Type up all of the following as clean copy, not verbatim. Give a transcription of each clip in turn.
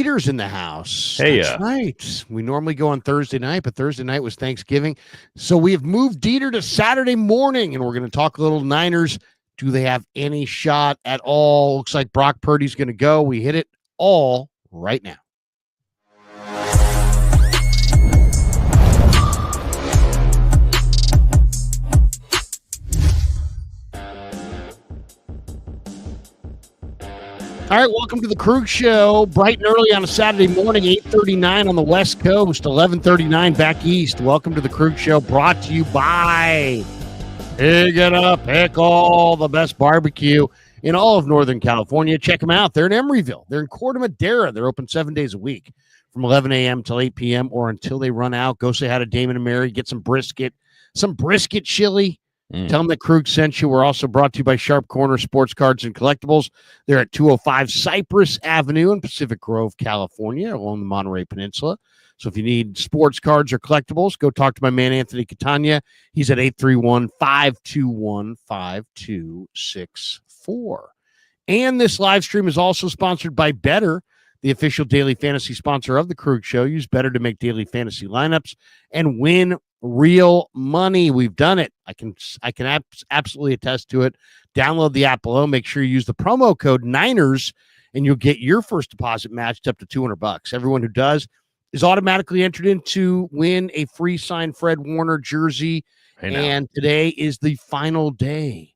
Dieter's in the house. Hey, That's right. We normally go on Thursday night, but Thursday night was Thanksgiving. So we have moved Dieter to Saturday morning, and we're going to talk a little Niners. Do they have any shot at all? Looks like Brock Purdy's going to go. We hit it all right now. All right, welcome to the Kreug Show. Bright and early on a Saturday morning, 8:39 on the West Coast, 11:39 back east. Welcome to the Kreug Show, brought to you by Pick It Up Pickle, the best barbecue in all of Northern California. Check them out. They're in Emeryville. They're in Corte Madera. They're open 7 days a week from 11 a.m. till 8 p.m. or until they run out. Go say hi to Damon and Mary. Get some brisket chili. Tell them that Kreug sent you. We're also brought to you by Sharp Corner Sports Cards and Collectibles. They're at 205 Cypress Avenue in Pacific Grove, California, along the Monterey Peninsula. So if you need sports cards or collectibles, go talk to my man, Anthony Catania. He's at 831-521-5264. And this live stream is also sponsored by Better, the official daily fantasy sponsor of the Kreug Show. Use Better to make daily fantasy lineups and win real money. We've done it. I can absolutely attest to it. Download the app below. Make sure you use the promo code Niners, and you'll get your first deposit matched up to $200. Everyone who does is automatically entered in to win a free signed Fred Warner jersey. And today is the final day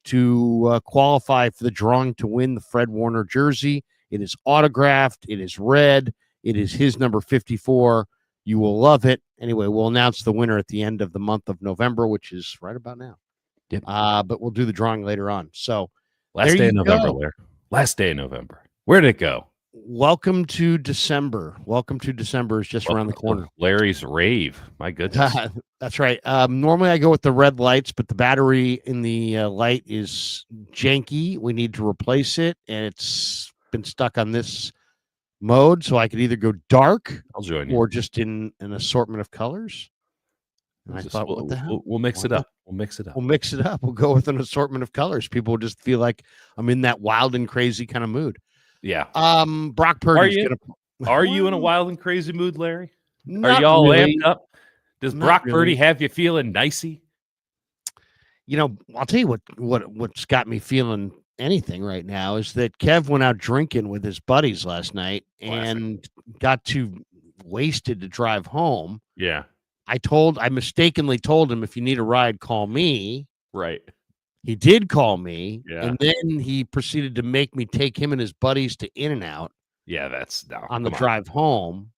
to qualify for the drawing to win the Fred Warner jersey. It is autographed. It is red. It is his number 54. You will love it. Anyway, we'll announce the winner at the end of the month of November, which is right about now. Yep. But we'll do the drawing later on. So last day of November, Larry. Last day of November. Where did it go? Welcome to December. Welcome to December is just around the corner. Larry's rave. My goodness. That's right. Normally I go with the red lights, but the battery in the light is janky. We need to replace it, and it's been stuck on this mode, so I could either go dark I'll join you, or just in an assortment of colors. And I thought, what the hell? We'll mix it up. We'll mix it up. We'll mix it up. We'll go with an assortment of colors. People will just feel like I'm in that wild and crazy kind of mood. Yeah. Brock Purdy. Are you in a wild and crazy mood, Larry? Not Are y'all really. amped up? Does Brock Purdy have you feeling nicey? You know, I'll tell you what's got me feeling anything right now is that Kev went out drinking with his buddies last night and got too wasted to drive home. Yeah. I mistakenly told him, if you need a ride, call me. Right. He did call me. Yeah. And then he proceeded to make me take him and his buddies to In-N-Out. Yeah, that's on the drive home.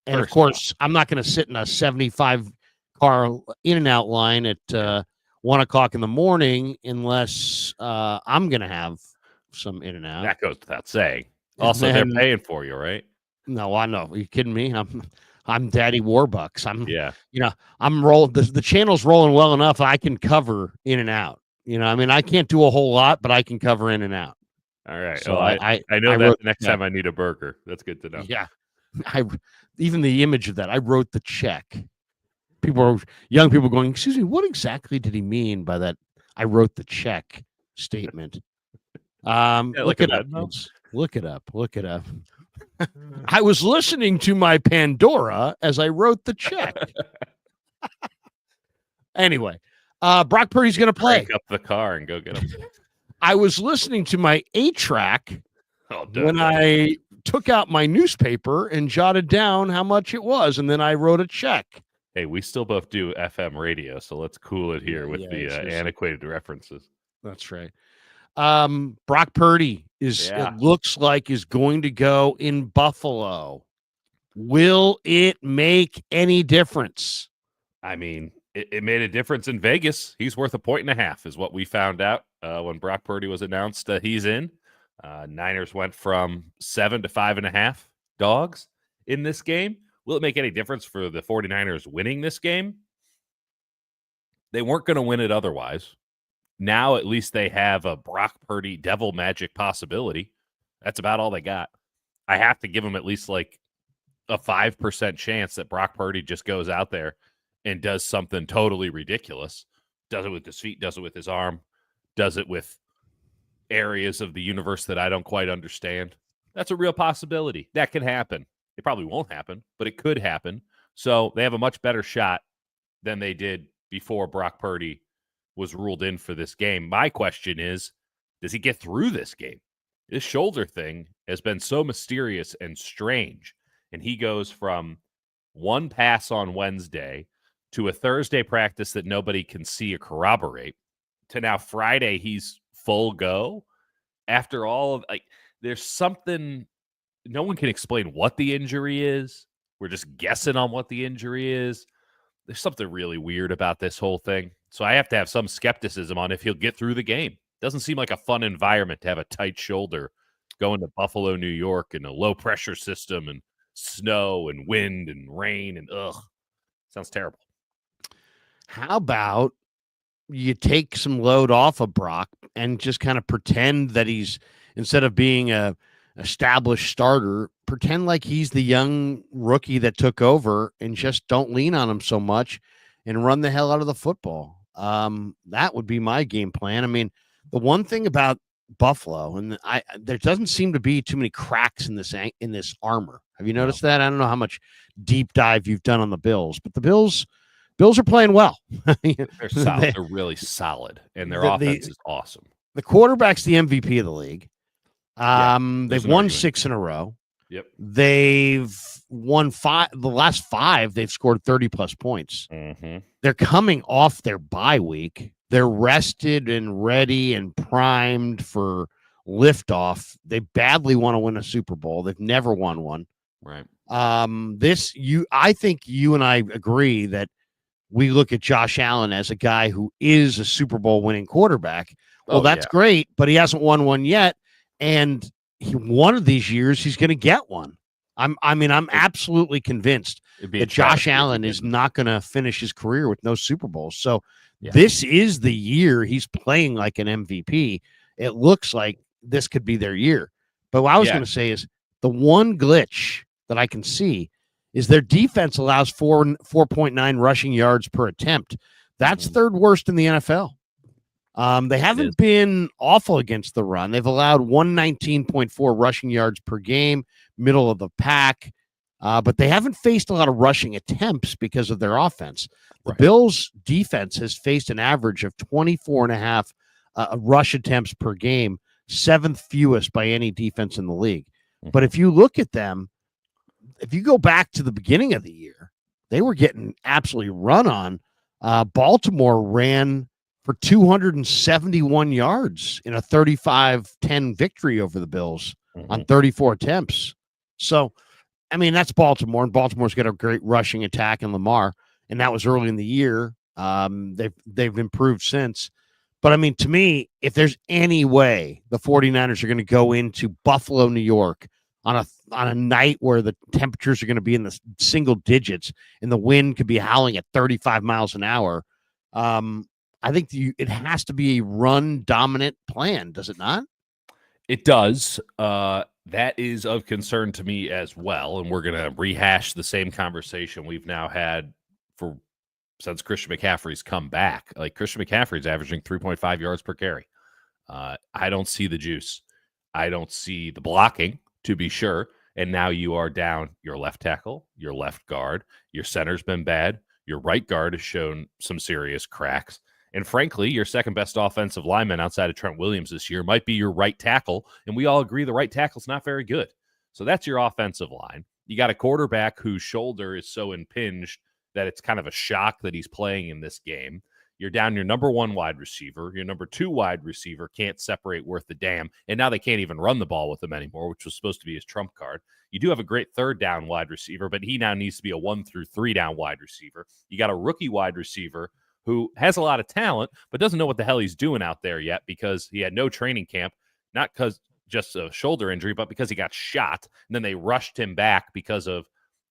And of course, I'm not going to sit in a 75 car In-N-Out line at 1 o'clock in the morning unless I'm going to have some In-N-Out. That goes without saying. Also, they're paying for you, right? No, I know. Are you kidding me? I'm Daddy Warbucks. I'm rolling. The channel's rolling well enough. I can cover In-N-Out. I can't do a whole lot, but I can cover In-N-Out. All right. So I know that the next time I need a burger. That's good to know. Yeah. Even the image of that, I wrote the check. Young people going, excuse me, what exactly did he mean by that? I wrote the check statement. Look it up. Look it up. Look it up. I was listening to my Pandora as I wrote the check. Anyway, Brock Purdy's going to play. Break up the car and go get him. I was listening to my 8-track when I took out my newspaper and jotted down how much it was, and then I wrote a check. Hey, we still both do FM radio, so let's cool it here with the antiquated references. That's right. Brock Purdy it looks like is going to go in Buffalo. Will it make any difference? I mean, it made a difference in Vegas. He's worth 1.5 is what we found out when Brock Purdy was announced that he's in. Niners went from 7 to 5.5 dogs in this game. Will it make any difference for the 49ers winning this game? They weren't going to win it otherwise. Now at least they have a Brock Purdy devil magic possibility. That's about all they got. I have to give them at least like a 5% chance that Brock Purdy just goes out there and does something totally ridiculous. Does it with his feet, does it with his arm, does it with areas of the universe that I don't quite understand. That's a real possibility. That can happen. It probably won't happen, but it could happen. So they have a much better shot than they did before Brock Purdy was ruled in for this game. My question is, does he get through this game? This shoulder thing has been so mysterious and strange. And he goes from one pass on Wednesday to a Thursday practice that nobody can see or corroborate to now Friday he's full go. After all of there's something no one can explain what the injury is. We're just guessing on what the injury is. There's something really weird about this whole thing. So I have to have some skepticism on if he'll get through the game. Doesn't seem like a fun environment to have a tight shoulder going to Buffalo, New York, and a low pressure system and snow and wind and rain and sounds terrible. How about you take some load off of Brock and just kind of pretend that he's, instead of being a established starter, pretend like he's the young rookie that took over and just don't lean on him so much and run the hell out of the football. That would be my game plan. I mean, the one thing about Buffalo, and there doesn't seem to be too many cracks in this armor. Have you noticed that? I don't know how much deep dive you've done on the Bills, but the Bills are playing well. They're solid. They're really solid, and their offense is awesome. The quarterback's the MVP of the league. They've won 6 in a row. Yep. They've won 5. The last 5, they've scored 30-plus points. Mm-hmm. They're coming off their bye week. They're rested and ready and primed for liftoff. They badly want to win a Super Bowl. They've never won one. Right. I think you and I agree that we look at Josh Allen as a guy who is a Super Bowl winning quarterback. Well, that's great, but he hasn't won one yet. And one of these years, he's going to get one. I'm absolutely convinced that Josh Allen is not going to finish his career with no Super Bowls. So this is the year he's playing like an MVP. It looks like this could be their year. But what I was going to say is the one glitch that I can see is their defense allows 4.9 rushing yards per attempt. That's third worst in the NFL. They haven't been awful against the run. They've allowed 119.4 rushing yards per game, middle of the pack, but they haven't faced a lot of rushing attempts because of their offense. The Bills' defense has faced an average of 24.5 rush attempts per game, 7th fewest by any defense in the league. But if you look at them, if you go back to the beginning of the year, they were getting absolutely run on. Baltimore ran for 271 yards in a 35-10 victory over the Bills on 34 attempts. So, I mean, that's Baltimore, and Baltimore's got a great rushing attack in Lamar, and that was early in the year. They've improved since. But, I mean, to me, if there's any way the 49ers are going to go into Buffalo, New York on a night where the temperatures are going to be in the single digits and the wind could be howling at 35 miles an hour, I think it has to be a run-dominant plan, does it not? It does. That is of concern to me as well, and we're going to rehash the same conversation we've now had since Christian McCaffrey's come back. Like, Christian McCaffrey's averaging 3.5 yards per carry. I don't see the juice. I don't see the blocking, to be sure, and now you are down your left tackle, your left guard, your center's been bad, your right guard has shown some serious cracks. And frankly, your second best offensive lineman outside of Trent Williams this year might be your right tackle. And we all agree the right tackle's not very good. So that's your offensive line. You got a quarterback whose shoulder is so impinged that it's kind of a shock that he's playing in this game. You're down your number 1 wide receiver. Your number 2 wide receiver can't separate worth the damn. And now they can't even run the ball with him anymore, which was supposed to be his trump card. You do have a great 3rd down wide receiver, but he now needs to be a 1 through 3 down wide receiver. You got a rookie wide receiver who has a lot of talent, but doesn't know what the hell he's doing out there yet because he had no training camp, not because just a shoulder injury, but because he got shot. And then they rushed him back because of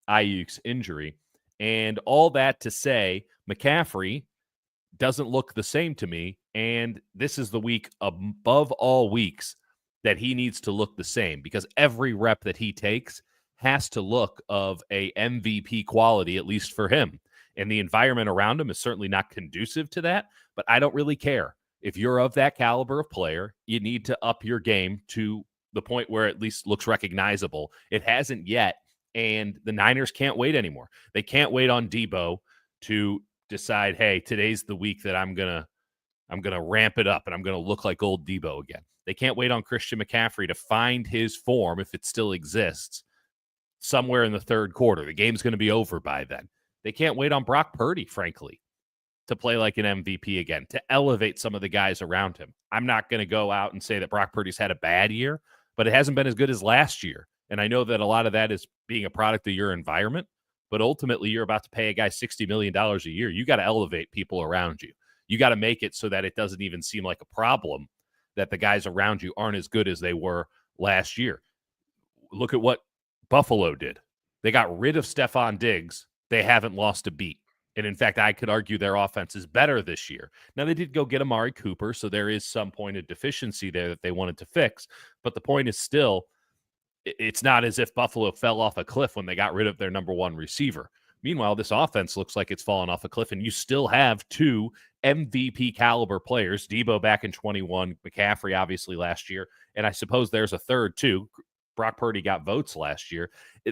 Ayuk's injury. And all that to say, McCaffrey doesn't look the same to me. And this is the week above all weeks that he needs to look the same, because every rep that he takes has to look of a MVP quality, at least for him. And the environment around him is certainly not conducive to that, but I don't really care. If you're of that caliber of player, you need to up your game to the point where it at least looks recognizable. It hasn't yet, and the Niners can't wait anymore. They can't wait on Debo to decide, hey, today's the week that I'm gonna ramp it up and I'm gonna look like old Debo again. They can't wait on Christian McCaffrey to find his form, if it still exists, somewhere in the third quarter. The game's going to be over by then. They can't wait on Brock Purdy, frankly, to play like an MVP again, to elevate some of the guys around him. I'm not going to go out and say that Brock Purdy's had a bad year, but it hasn't been as good as last year. And I know that a lot of that is being a product of your environment, but ultimately you're about to pay a guy $60 million a year. You got to elevate people around you. You got to make it so that it doesn't even seem like a problem that the guys around you aren't as good as they were last year. Look at what Buffalo did. They got rid of Stephon Diggs. They haven't lost a beat. And in fact, I could argue their offense is better this year. Now, they did go get Amari Cooper, so there is some point of deficiency there that they wanted to fix. But the point is still, it's not as if Buffalo fell off a cliff when they got rid of their number one receiver. Meanwhile, this offense looks like it's fallen off a cliff, and you still have two MVP caliber players, Debo back in 21, McCaffrey obviously last year, and I suppose there's a third too. Brock Purdy got votes last year.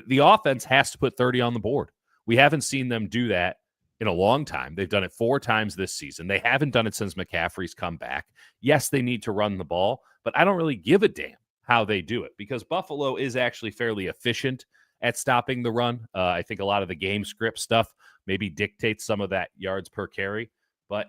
The offense has to put 30 on the board. We haven't seen them do that in a long time. They've done it 4 times this season. They haven't done it since McCaffrey's come back. Yes, they need to run the ball, but I don't really give a damn how they do it because Buffalo is actually fairly efficient at stopping the run. I think a lot of the game script stuff maybe dictates some of that yards per carry, but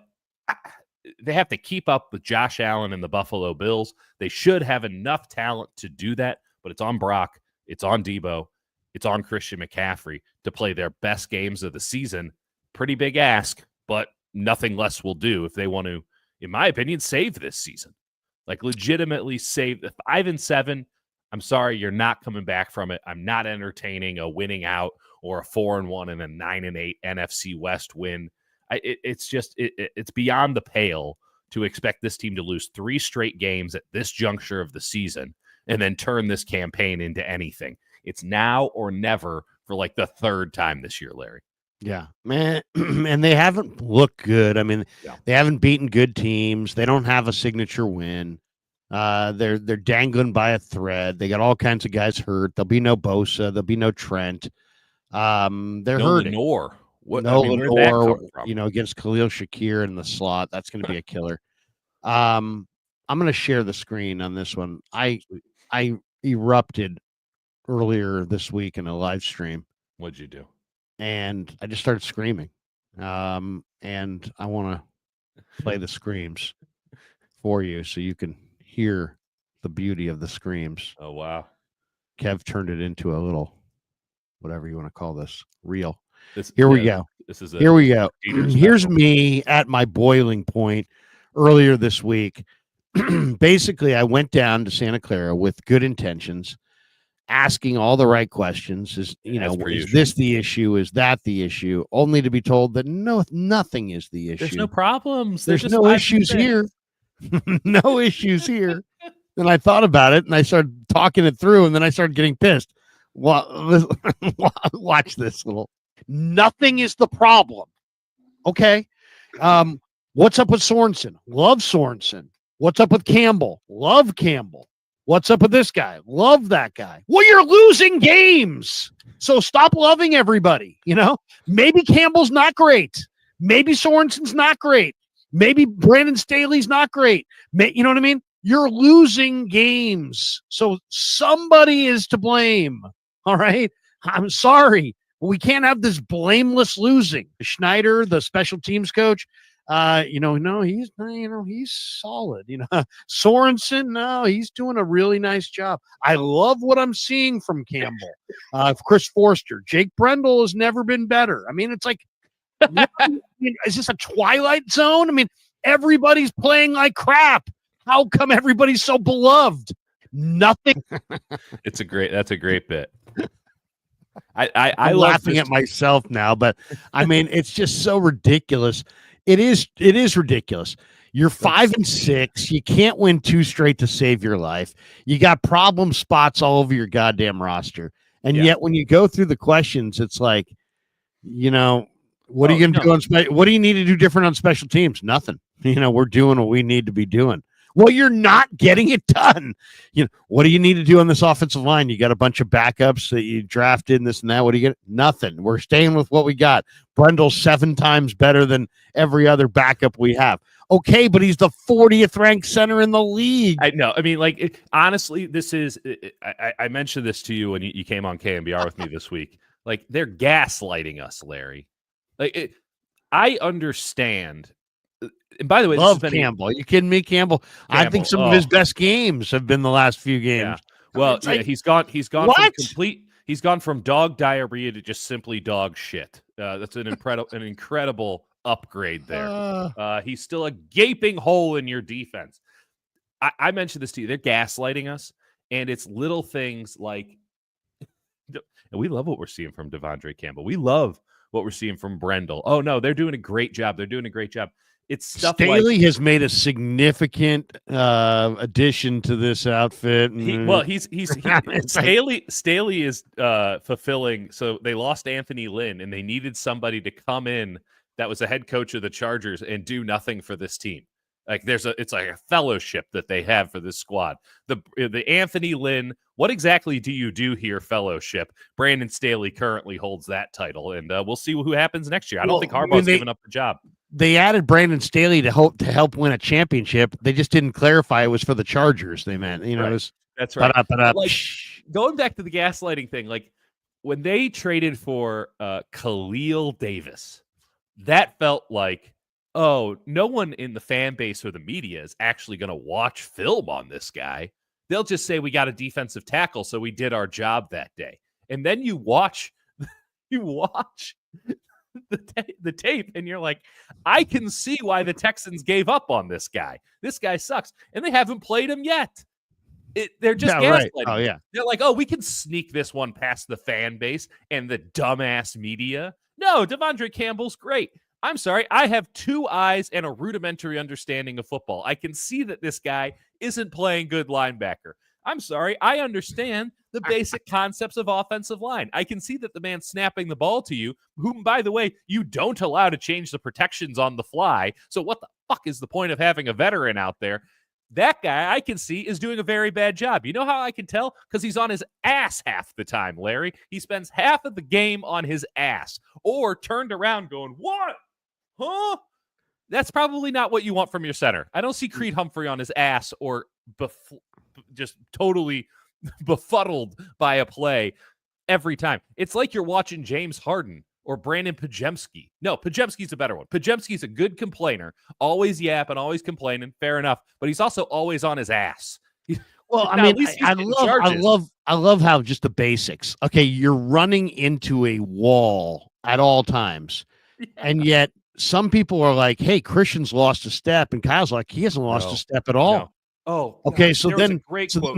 they have to keep up with Josh Allen and the Buffalo Bills. They should have enough talent to do that, but it's on Brock, it's on Debo, it's on Christian McCaffrey to play their best games of the season. Pretty big ask, but nothing less will do if they want to, in my opinion, save this season. Like legitimately save the 5-7. I'm sorry, you're not coming back from it. I'm not entertaining a winning out or a 4-1 and a 9-8 NFC West win. It's beyond the pale to expect this team to lose 3 straight games at this juncture of the season and then turn this campaign into anything. It's now or never for like the 3rd time this year, Larry. Yeah, man. And they haven't looked good. I mean, They haven't beaten good teams. They don't have a signature win. They're dangling by a thread. They got all kinds of guys hurt. There'll be no Bosa. There'll be no Trent. They're hurting. Lenore. Lenore, against Khalil Shakir in the slot. That's going to be a killer. I'm going to share the screen on this one. I erupted earlier this week in a live stream. What'd you do? And I just started screaming. And I want to play the screams for you so you can hear the beauty of the screams. Oh, wow. Kev turned it into a little, whatever you want to call this, reel. Here we go. Here we go. Here's me at my boiling point earlier this week. Basically, I went down to Santa Clara with good intentions, asking all the right questions. Is this the issue? Is that the issue? Only to be told that no, nothing is the issue. There's no problems. There's no issues here. No issues here. Then I thought about it and I started talking it through, and then I started getting pissed. Watch this little. Nothing is the problem. Okay. What's up with Sorensen? Love Sorensen. What's up with Campbell? Love Campbell. What's up with this guy? Love that guy. Well, you're losing games. So stop loving everybody. Maybe Campbell's not great. Maybe Sorensen's not great. Maybe Brandon Staley's not great. You know what I mean? You're losing games. So somebody is to blame. All right. I'm sorry. We can't have this blameless losing. Schneider, the special teams coach, he's solid. Sorensen, no, he's doing a really nice job. I love what I'm seeing from Campbell. Chris Forster, Jake Brendel has never been better. I mean, it's like, is this a Twilight Zone? I mean, everybody's playing like crap. How come everybody's so beloved? Nothing. That's a great bit. I'm love laughing at myself now, but I mean, it's just so ridiculous. It is ridiculous. You're 5-6. You can't win 2 straight to save your life. You got problem spots all over your goddamn roster. And yet when you go through the questions, it's like, what are you going to do what do you need to do different on special teams? Nothing. We're doing what we need to be doing. Well, you're not getting it done. What do you need to do on this offensive line? You got a bunch of backups that you drafted and this and that. What do you get? Nothing. We're staying with what we got. Brendel's 7 times better than every other backup we have. Okay, but he's the 40th ranked center in the league. I know. I mean, honestly, this is. I mentioned this to you when you came on KMBR with me this week. Like, they're gaslighting us, Larry. I understand. And by the way, love Campbell. Are you kidding me, Campbell? I think some of his best games have been the last few games. Yeah. Well, he's gone what? from complete. He's gone from dog diarrhea to just simply dog shit. That's an incredible upgrade there. He's still a gaping hole in your defense. I mentioned this to you. They're gaslighting us, and it's little things like, and we love what we're seeing from Devondre Campbell. We love what we're seeing from Brendel. Oh no, they're doing a great job. It's stuff Staley like, has made a significant addition to this outfit. Staley is fulfilling. So they lost Anthony Lynn, and they needed somebody to come in that was a head coach of the Chargers and do nothing for this team. Like it's like a fellowship that they have for this squad. The Anthony Lynn, what exactly do you do here? Fellowship. Brandon Staley currently holds that title, and we'll see who happens next year. I don't think Harbaugh's giving up the job. They added Brandon Staley to help win a championship. They just didn't clarify it was for the Chargers. They meant, right. That's right. Like, going back to the gaslighting thing, like when they traded for Khalil Davis, that felt like, oh, no one in the fan base or the media is actually going to watch film on this guy. They'll just say we got a defensive tackle, so we did our job that day. And then you watch the tape, and you're like, I can see why the Texans gave up on this guy. This guy sucks, and they haven't played him yet. They're just gaslighting. Right. Oh yeah, they're like, oh, we can sneak this one past the fan base and the dumbass media. No, Devondre Campbell's great. I'm sorry, I have 2 eyes and a rudimentary understanding of football. I can see that this guy isn't playing good linebacker. I'm sorry, I understand the basic concepts of offensive line. I can see that the man snapping the ball to you, whom, by the way, you don't allow to change the protections on the fly. So what the fuck is the point of having a veteran out there? That guy, I can see, is doing a very bad job. You know how I can tell? Because he's on his ass half the time, Larry. He spends half of the game on his ass or turned around going, what? Huh? That's probably not what you want from your center. I don't see Creed Humphrey on his ass or just totally befuddled by a play every time. It's like you're watching James Harden or Brandon Pajemski. No, Pajemski's a better one. Pajemski's a good complainer, always yapping, always complaining. Fair enough, but he's also always on his ass. Well, I mean, I love how just the basics. Okay, you're running into a wall at all times, and yet some people are like, "Hey, Christian's lost a step," and Kyle's like, "He hasn't lost a step at all." No. Oh, okay. God, So then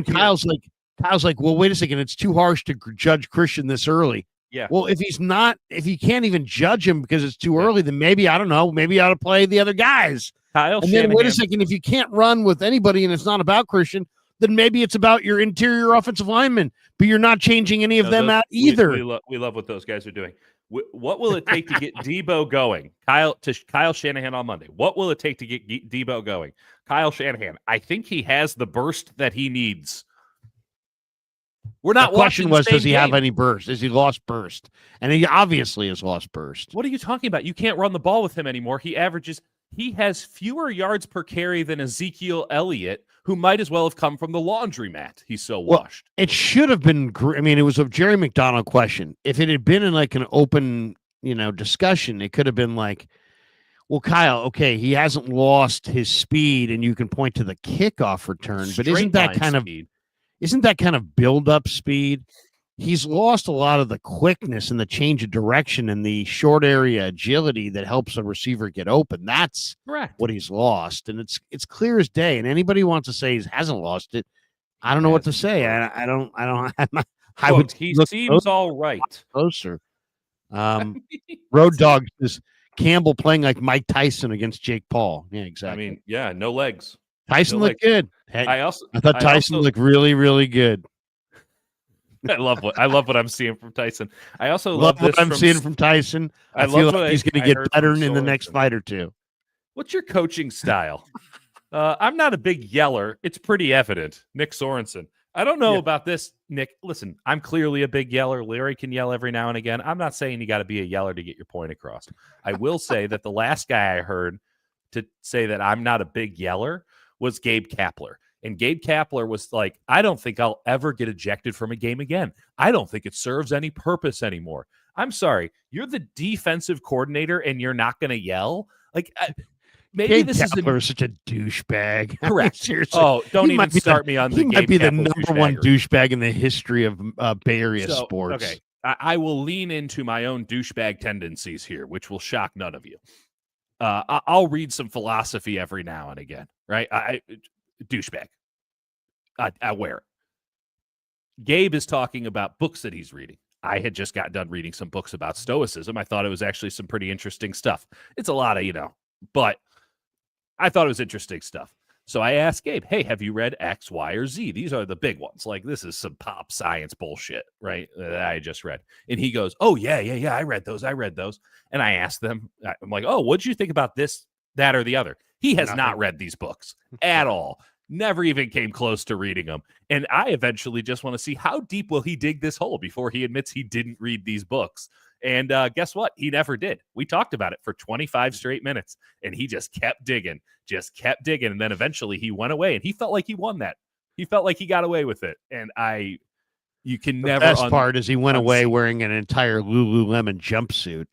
Kyle's like, "Well, wait a second. It's too harsh to judge Christian this early." Yeah. Well, if you can't even judge him because it's too early, then maybe, I don't know, maybe you ought to play the other guys. Kyle and then wait a second, if you can't run with anybody and it's not about Christian, then maybe it's about your interior offensive linemen, but you're not changing any of them out either. We love what those guys are doing. What will it take to get Debo going? Kyle Shanahan on Monday. What will it take to get Debo going? Kyle Shanahan, I think he has the burst that he needs. We're not. The question was, does he game. have any burst? Is he lost burst? And he obviously has lost burst. What are you talking about? You can't run the ball with him anymore. He has fewer yards per carry than Ezekiel Elliott, who might as well have come from the laundromat. He's so washed. Well, it should have been. I mean, it was a Jerry McDonald question. If it had been in like an open, discussion, it could have been like, well, Kyle, okay, he hasn't lost his speed, and you can point to the kickoff return, but isn't that kind of build-up speed? He's lost a lot of the quickness and the change of direction and the short area agility that helps a receiver get open. That's correct. What he's lost, and it's clear as day. And anybody who wants to say he hasn't lost it, I don't know what to say. I don't. Look, he seems all right. Closer. Road Dog is Campbell playing like Mike Tyson against Jake Paul. Yeah, exactly. I mean, yeah, no legs. Tyson looked good. I thought Tyson looked really, really good. I love what I'm seeing from Tyson. I also love what I'm seeing from Tyson. I feel like he's going to get better in the next fight or two. What's your coaching style? I'm not a big yeller. It's pretty evident. Nick Sorensen. I don't know about this, Nick. Listen, I'm clearly a big yeller. Larry can yell every now and again. I'm not saying you got to be a yeller to get your point across. I will say that the last guy I heard to say that I'm not a big yeller was Gabe Kapler. And Gabe Kapler was like, I don't think I'll ever get ejected from a game again. I don't think it serves any purpose anymore. I'm sorry. You're the defensive coordinator and you're not going to yell? Like, maybe Gabe this Kapler is such a douchebag. Correct. Seriously. Oh, don't even start me on the He Gabe might be the Kapler number one douchebag in the history of Bay Area sports. Okay. I will lean into my own douchebag tendencies here, which will shock none of you. I'll read some philosophy every now and again, right? Douchebag. I wear it. Gabe is talking about books that he's reading. I had just got done reading some books about Stoicism. I thought it was actually some pretty interesting stuff. It's a lot of, but I thought it was interesting stuff. So I asked Gabe, hey, have you read X, Y, or Z? These are the big ones. Like, this is some pop science bullshit, right? That I just read. And he goes, oh, yeah. I read those. And I asked them, I'm like, oh, what'd you think about this, that, or the other? He has not read these books at all. Never even came close to reading them. And I eventually just want to see how deep will he dig this hole before he admits he didn't read these books. And guess what? He never did. We talked about it for 25 straight minutes, and he just kept digging. And then eventually he went away, and he felt like he won that. He felt like he got away with it. And you can never. The best part is he went away wearing an entire Lululemon jumpsuit.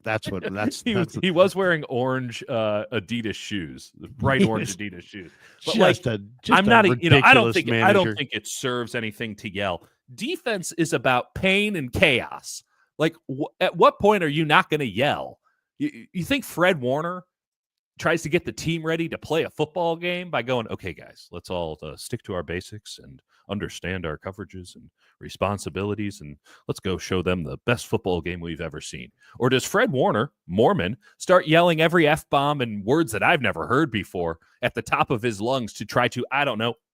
He was wearing orange Adidas shoes, the bright orange Adidas shoes. But I don't think it serves anything to yell. Defense is about pain and chaos. Like, at what point are you not going to yell? You think Fred Warner tries to get the team ready to play a football game by going, okay, guys, let's all stick to our basics and understand our coverages and responsibilities, and let's go show them the best football game we've ever seen? Or does Fred Warner, Mormon, start yelling every F-bomb and words that I've never heard before at the top of his lungs to try to,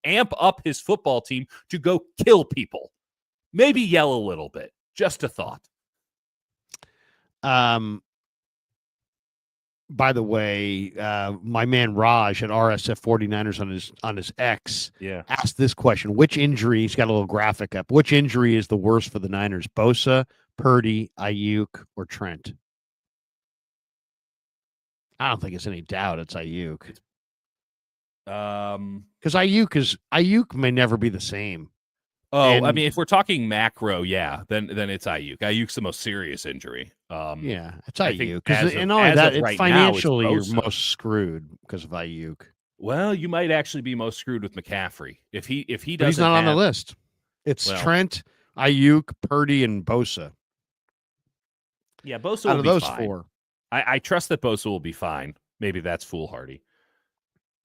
amp up his football team to go kill people? Maybe yell a little bit. Just a thought. By the way, my man Raj at RSF 49ers on his X asked this question: which injury? He's got a little graphic up. Which injury is the worst for the Niners? Bosa, Purdy, Ayuk, or Trent? I don't think it's any doubt it's Ayuk. Because Ayuk may never be the same. Oh, if we're talking macro, then it's Ayuk. Ayuk's the most serious injury. It's Ayuk. And only that, right financially, you're most screwed because of Ayuk. Well, you might actually be most screwed with McCaffrey if he doesn't. But he's not on the list. It's Trent, Ayuk, Purdy, and Bosa. Yeah, Bosa out will of be those fine. Four. I trust that Bosa will be fine. Maybe that's foolhardy.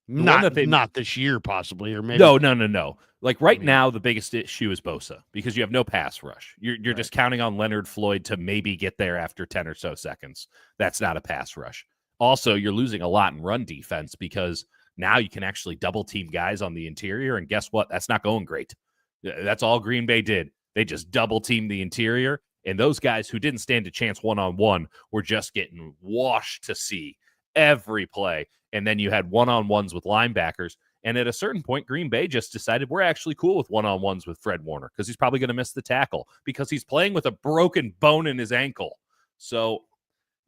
Not this year, possibly, or maybe. No. Like now, the biggest issue is Bosa because you have no pass rush. You're just counting on Leonard Floyd to maybe get there after 10 or so seconds. That's not a pass rush. Also, you're losing a lot in run defense because now you can actually double team guys on the interior. And guess what? That's not going great. That's all Green Bay did. They just double teamed the interior. And those guys who didn't stand a chance one-on-one were just getting washed to sea every play. And then you had one-on-ones with linebackers. And at a certain point, Green Bay just decided we're actually cool with one-on-ones with Fred Warner because he's probably going to miss the tackle because he's playing with a broken bone in his ankle. So,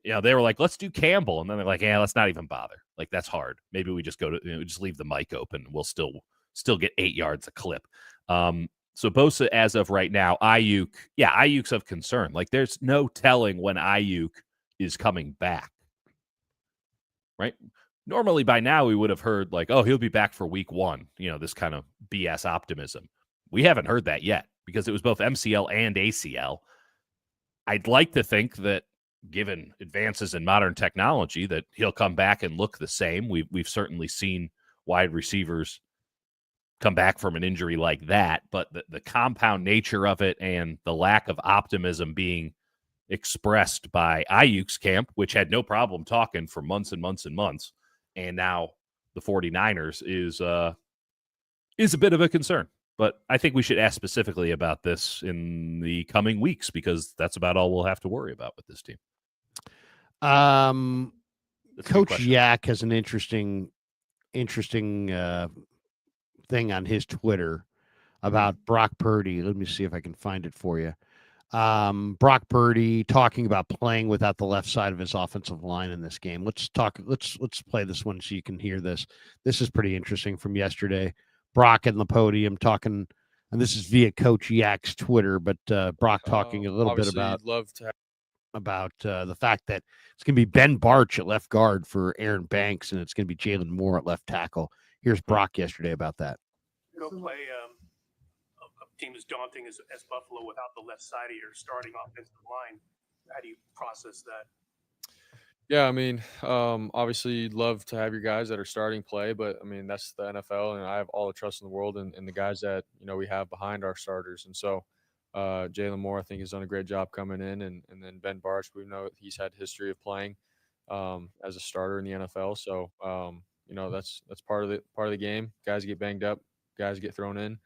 they were like, let's do Campbell. And then they're like, let's not even bother. Like, that's hard. Maybe we just just leave the mic open. We'll still get 8 yards a clip. So Bosa, as of right now, Ayuk's of concern. Like, there's no telling when Ayuk is coming back. Right? Normally by now we would have heard like, oh, he'll be back for week 1. This kind of BS optimism. We haven't heard that yet because it was both MCL and ACL. I'd like to think that given advances in modern technology that he'll come back and look the same. We've certainly seen wide receivers come back from an injury like that, but the compound nature of it and the lack of optimism being expressed by Ayuk's camp, which had no problem talking for months and months and months, and now the 49ers is a bit of a concern. But I think we should ask specifically about this in the coming weeks because that's about all we'll have to worry about with this team. Coach Yak has an interesting interesting thing on his Twitter about Brock Purdy. Let me see if I can find it for you. Brock Purdy talking about playing without the left side of his offensive line in this game. Let's play this one so you can hear this. This is pretty interesting from yesterday. Brock in the podium talking, and this is via Coach Yak's Twitter, but Brock talking a little bit about the fact that it's going to be Ben Barch at left guard for Aaron Banks, and it's going to be Jalen Moore at left tackle. Here's Brock yesterday about that. Go play a team as daunting as Buffalo without the left side of your starting offensive line. How do you process that? Yeah, I mean, obviously you'd love to have your guys that are starting play, but I mean, that's the NFL, and I have all the trust in the world in the guys that, we have behind our starters. And so Jalen Moore, I think, has done a great job coming in, and then Ben Barch, we know he's had history of playing as a starter in the NFL. So, that's part of the game. Guys get banged up, guys get thrown in.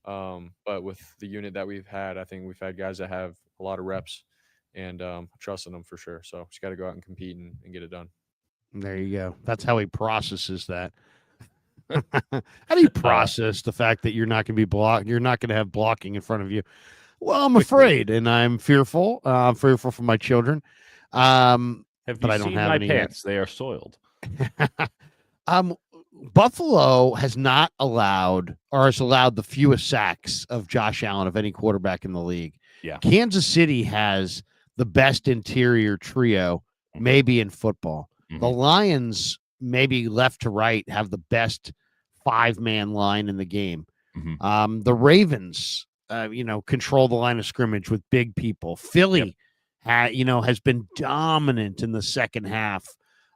But with the unit that we've had, I think we've had guys that have a lot of reps, and trusting them for sure. So just got to go out and compete and get it done. There you go. That's how he processes that. How do you process the fact that you're not going to be blocked? You're not going to have blocking in front of you. Well, I'm afraid, and I'm fearful. I'm fearful for my children. Have but you I don't seen have my any pants? They are soiled. Buffalo has not allowed, or has allowed the fewest sacks of Josh Allen of any quarterback in the league. Yeah. Kansas City has the best interior trio, maybe in football. Mm-hmm. The Lions, maybe left to right, have the best 5-man line in the game. Mm-hmm. The Ravens, control the line of scrimmage with big people. Philly, has been dominant in the second half.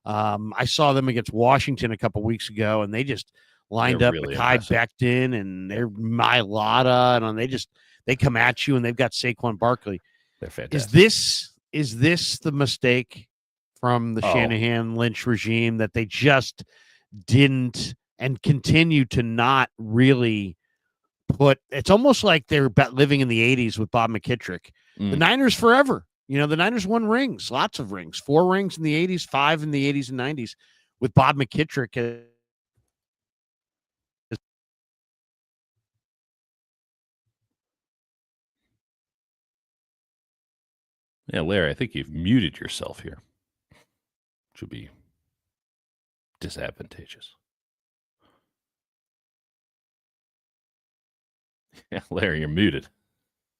I saw them against Washington a couple weeks ago, and they just lined up really Mekhi impressive. Becton and they're Mailata, and they come at you, and they've got Saquon Barkley. They're fantastic. Is this the mistake from the Shanahan Lynch regime that they just didn't and continue to not really put? It's almost like they're living in the 80s with Bob McKittrick. The Niners forever. The Niners won rings, lots of rings, 4 rings in the 80s, 5 in the 80s and 90s with Bob McKittrick. Yeah, Larry, I think you've muted yourself here. Should be disadvantageous. Yeah, Larry, you're muted.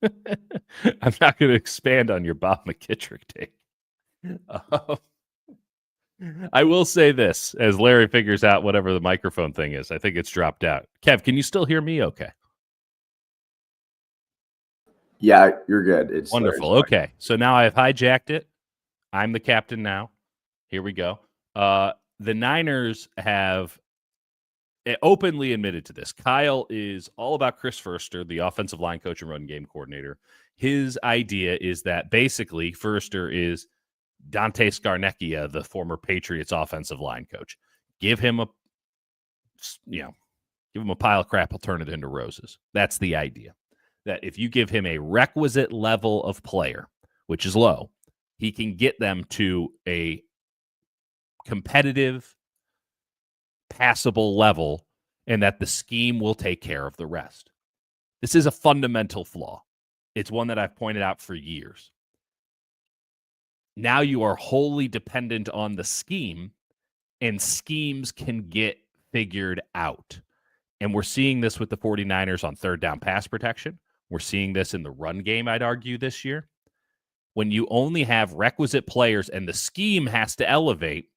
I'm not going to expand on your Bob McKittrick take. I will say this, as Larry figures out whatever the microphone thing is. I think it's dropped out. Kev, can you still hear me okay? Yeah, you're good. It's wonderful. Okay, so now I've hijacked it. I'm the captain now. Here we go. The Niners have openly admitted to this. Kyle is all about Chris Foerster, the offensive line coach and run game coordinator. His idea is that basically Foerster is Dante Scarnecchia, the former Patriots offensive line coach. Give him a pile of crap, he'll turn it into roses. That's the idea. That if you give him a requisite level of player, which is low, he can get them to a competitive, passable level, and that the scheme will take care of the rest. This is a fundamental flaw. It's one that I've pointed out for years. Now you are wholly dependent on the scheme, and schemes can get figured out. And we're seeing this with the 49ers on third down pass protection. We're seeing this in the run game, I'd argue, this year. When you only have requisite players and the scheme has to elevate,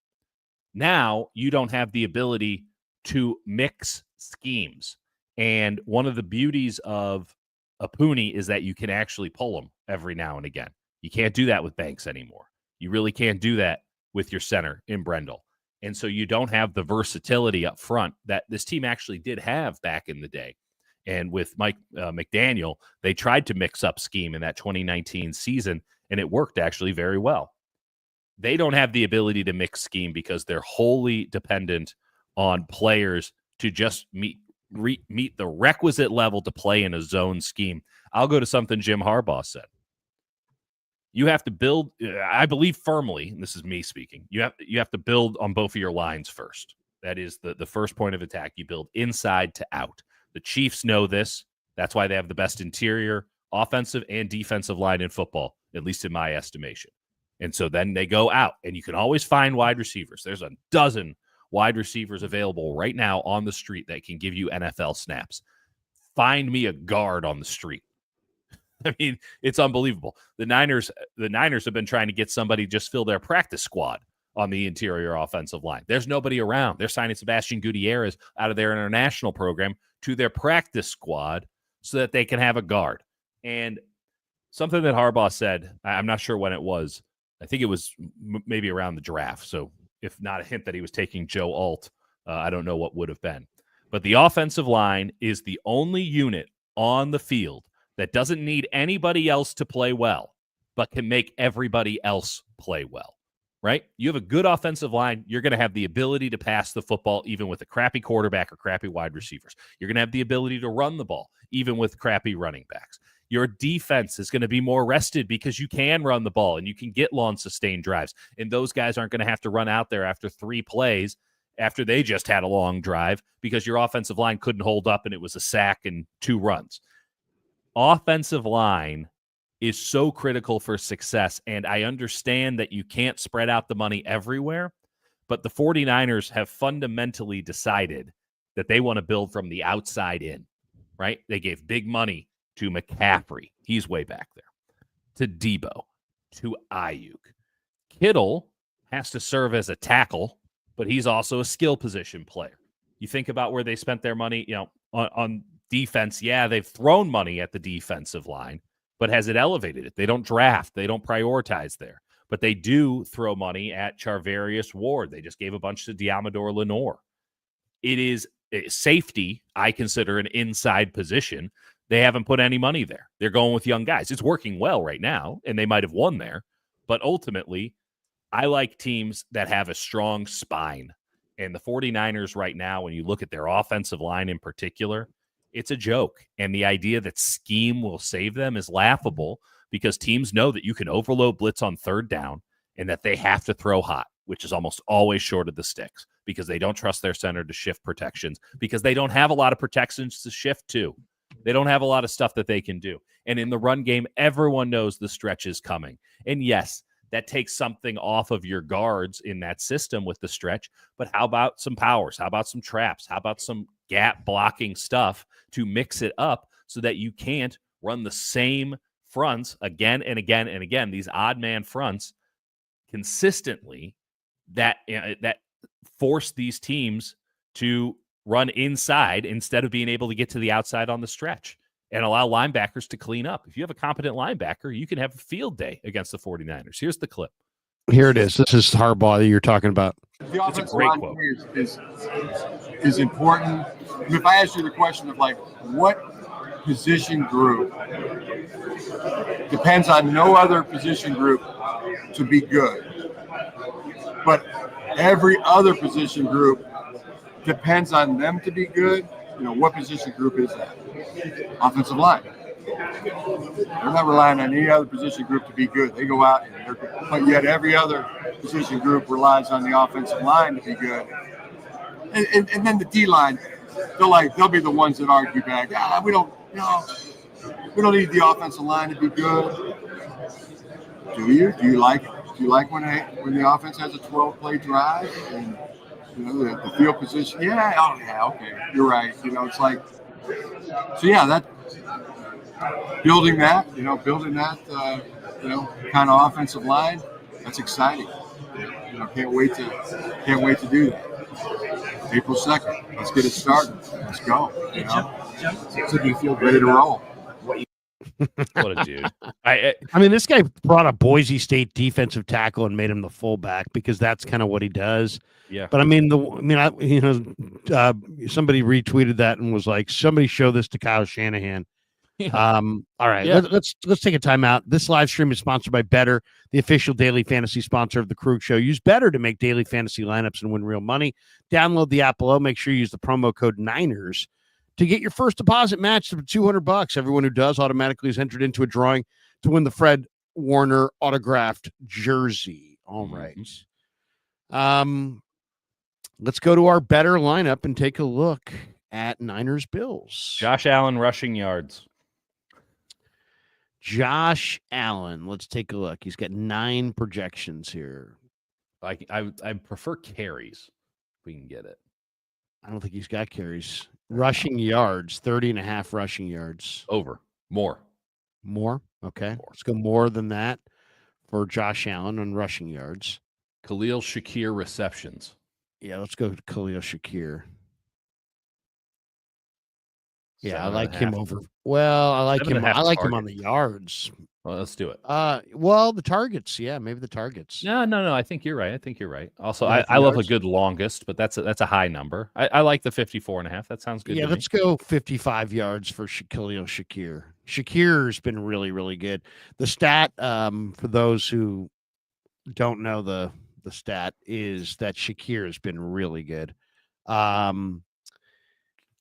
now you don't have the ability to mix schemes. And one of the beauties of a Pooney is that you can actually pull them every now and again. You can't do that with Banks anymore. You really can't do that with your center in Brendel. And so you don't have the versatility up front that this team actually did have back in the day. And with Mike McDaniel, they tried to mix up scheme in that 2019 season, and it worked actually very well. They don't have the ability to mix scheme because they're wholly dependent on players to just meet the requisite level to play in a zone scheme. I'll go to something Jim Harbaugh said. You have to build, I believe firmly, and this is me speaking, you have to build on both of your lines first. That is the first point of attack. You build inside to out. The Chiefs know this. That's why they have the best interior offensive and defensive line in football, at least in my estimation. And so then they go out, and you can always find wide receivers. There's a dozen wide receivers available right now on the street that can give you NFL snaps. Find me a guard on the street. I mean, it's unbelievable. The Niners have been trying to get somebody just fill their practice squad on the interior offensive line. There's nobody around. They're signing Sebastian Gutierrez out of their international program to their practice squad so that they can have a guard. And something that Harbaugh said, I'm not sure when it was. I think it was maybe around the draft. So if not a hint that he was taking Joe Alt, I don't know what would have been. But the offensive line is the only unit on the field that doesn't need anybody else to play well, but can make everybody else play well, right? You have a good offensive line, you're going to have the ability to pass the football even with a crappy quarterback or crappy wide receivers. You're going to have the ability to run the ball even with crappy running backs. Your defense is going to be more rested because you can run the ball and you can get long sustained drives. And those guys aren't going to have to run out there after 3 plays after they just had a long drive because your offensive line couldn't hold up and it was a sack and 2 runs. Offensive line is so critical for success, and I understand that you can't spread out the money everywhere, but the 49ers have fundamentally decided that they want to build from the outside in, right? They gave big money to McCaffrey. He's way back there. To Debo. To Ayuk. Kittle has to serve as a tackle, but he's also a skill position player. You think about where they spent their money, on defense. Yeah, they've thrown money at the defensive line, but has it elevated it? They don't draft. They don't prioritize there. But they do throw money at Charvarius Ward. They just gave a bunch to Diamador Lenore. It is safety, I consider, an inside position. They haven't put any money there. They're going with young guys. It's working well right now, and they might have won there. But ultimately, I like teams that have a strong spine. And the 49ers right now, when you look at their offensive line in particular, it's a joke. And the idea that scheme will save them is laughable because teams know that you can overload blitz on 3rd down and that they have to throw hot, which is almost always short of the sticks because they don't trust their center to shift protections because they don't have a lot of protections to shift to. They don't have a lot of stuff that they can do. And in the run game, everyone knows the stretch is coming. And yes, that takes something off of your guards in that system with the stretch. But how about some powers? How about some traps? How about some gap blocking stuff to mix it up so that you can't run the same fronts again and again and again, these odd man fronts consistently that force these teams to run inside instead of being able to get to the outside on the stretch and allow linebackers to clean up. If you have a competent linebacker, you can have a field day against the 49ers. Here's the clip. Here it is. This is Harbaugh that you're talking about. The It's a great quote. Is important. If I ask you the question of what position group depends on no other position group to be good, but every other position group depends on them to be good, what position group is that? Offensive line. They're not relying on any other position group to be good. They go out, but yet every other position group relies on the offensive line to be good. And then the D line, they'll be the ones that argue back. We don't need the offensive line to be good. Do you? Do you like when the offense has a 12-play drive and the field position? Yeah, okay, you're right. It's like, so yeah, that building that kind of offensive line, that's exciting. Can't wait to do that. April 2nd, let's get it started. Let's go. So do you feel ready to roll? What a dude. I mean, this guy brought a Boise State defensive tackle and made him the fullback because that's kind of what he does. Yeah. But somebody retweeted that and was like, somebody show this to Kyle Shanahan. Yeah. All right, Yeah. let's take a time out. This live stream is sponsored by Better, the official daily fantasy sponsor of the Kreug Show. Use Better to make daily fantasy lineups and win real money. Download the app below. Make sure you use the promo code Niners to get your first deposit matched for $200. Everyone who does automatically is entered into a drawing to win the Fred Warner autographed jersey. All right. Let's go to our better lineup and take a look at Niners Bills. Josh Allen rushing yards. Josh Allen. Let's take a look. He's got 9 projections here. I prefer carries. If we can get it. I don't think he's got carries. Rushing yards, 30.5 rushing yards. Over. More. Okay. Let's go more than that for Josh Allen on rushing yards. Khalil Shakir receptions. Yeah, let's go to Khalil Shakir. Yeah, I like him over. Well, I like him. I like him on the yards. Well, let's do it. Well, the targets. Yeah, maybe the targets. No. I think you're right. Also, I love a good longest, but that's a high number. I like the 54.5. That sounds good. Yeah, let's go 55 yards for Khalil Shakir. Shakir's been really, really good. The stat, for those who don't know the stat, is that Shakir has been really good.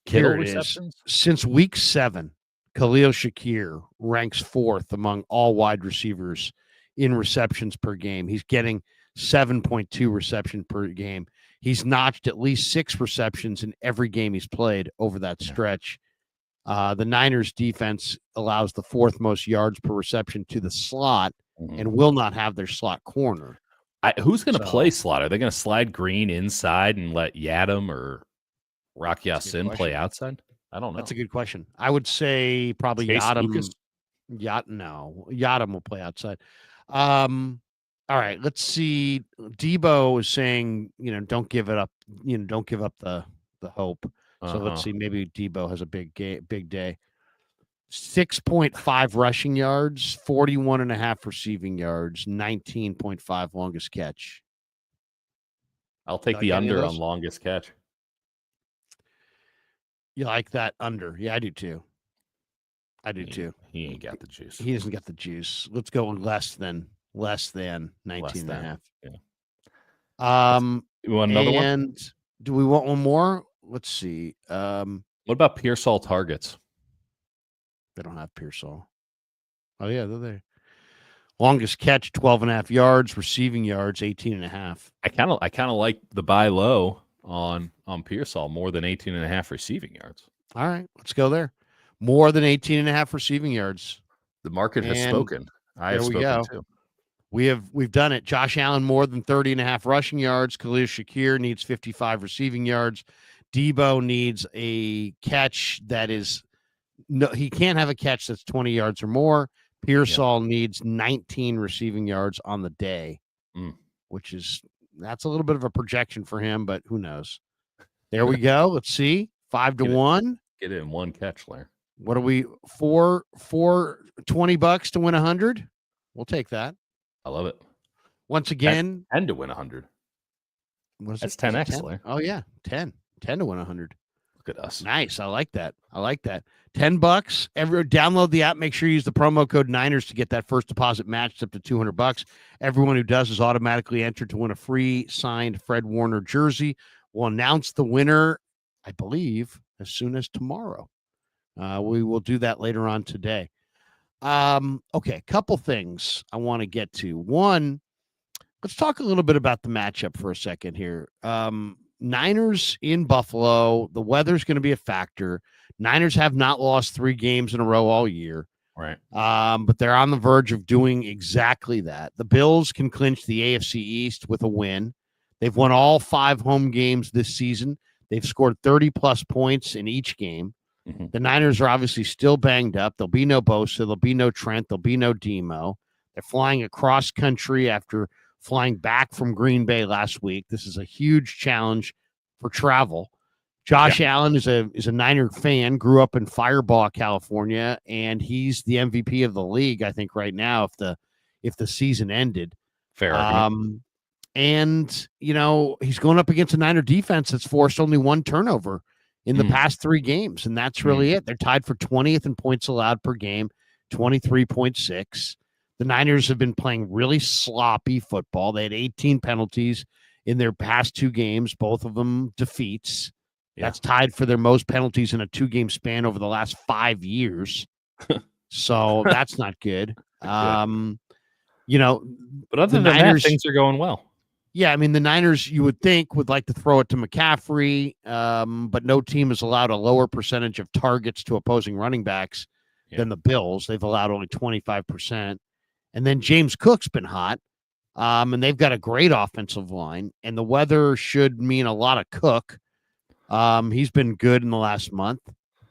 Here it is. Since week 7, Khalil Shakir ranks 4th among all wide receivers in receptions per game. He's getting 7.2 reception per game. He's notched at least 6 receptions in every game he's played over that stretch. The Niners defense allows the 4th most yards per reception to the slot and will not have their slot corner. Who's going to play slot? Are they going to slide Green inside and let Yadam or Rock Yassin play outside? I don't know. That's a good question. I would say probably Yadam. Yadam will play outside. All right, let's see. Debo is saying, don't give it up. Don't give up the hope. So let's see. Maybe Debo has a big day. 6.5 rushing yards, 41.5 receiving yards, 19.5 longest catch. I'll take the under on longest catch. You like that under? Yeah, I do too. He ain't got the juice. He doesn't get the juice. Let's go less than 19.5. Yeah. You want another one? And do we want one more? Let's see. What about Pearsall targets? They don't have Pearsall. Oh yeah, they're there. Longest catch, 12.5 yards. Receiving yards, 18.5. I kind of like the buy low on Pearsall more than 18.5 receiving yards. All right, let's go there. More than 18.5 receiving yards. The market has spoken. I have spoken too. We've done it. Josh Allen more than 30.5 rushing yards. Khalil Shakir needs 55 receiving yards. Debo needs a catch that is he can't have a catch that's 20 yards or more. Pearsall needs 19 receiving yards on the day, which is that's a little bit of a projection for him, but who knows? There we go. Let's see. 5-1. Get it in one catch, Larry. What are we for $20 to win 100? We'll take that. I love it. Once again, 10 to win 100. That's 10x, Larry. Oh yeah, 10 to win 100. Look at us. Nice. I like that. $10. Download the app. Make sure you use the promo code Niners to get that first deposit matched up to $200. Everyone who does is automatically entered to win a free signed Fred Warner jersey. We'll announce the winner, I believe, as soon as tomorrow. We will do that later on today. Okay, couple things I want to get to. One, let's talk a little bit about the matchup for a second here. Niners in Buffalo. The weather's going to be a factor. Niners have not lost 3 games in a row all year. Right. But they're on the verge of doing exactly that. The Bills can clinch the AFC East with a win. They've won all 5 home games this season. They've scored 30-plus points in each game. Mm-hmm. The Niners are obviously still banged up. There'll be no Bosa. There'll be no Trent. There'll be no Demo. They're flying across country after flying back from Green Bay last week. This is a huge challenge for travel. Josh Allen is a Niner fan, grew up in Firebaugh, California, and he's the MVP of the league, I think, right now, if the season ended. Fair. And, he's going up against a Niner defense that's forced only 1 turnover in the past 3 games, and that's really it. They're tied for 20th in points allowed per game, 23.6. The Niners have been playing really sloppy football. They had 18 penalties in their past 2 games, both of them defeats. Yeah. That's tied for their most penalties in a 2-game span over the last 5 years. So that's not good. But other than Niners, that, things are going well. Yeah, I mean, the Niners, you would think, would like to throw it to McCaffrey, but no team has allowed a lower percentage of targets to opposing running backs than the Bills. They've allowed only 25%. And then James Cook's been hot, and they've got a great offensive line, and the weather should mean a lot of Cook. He's been good in the last month.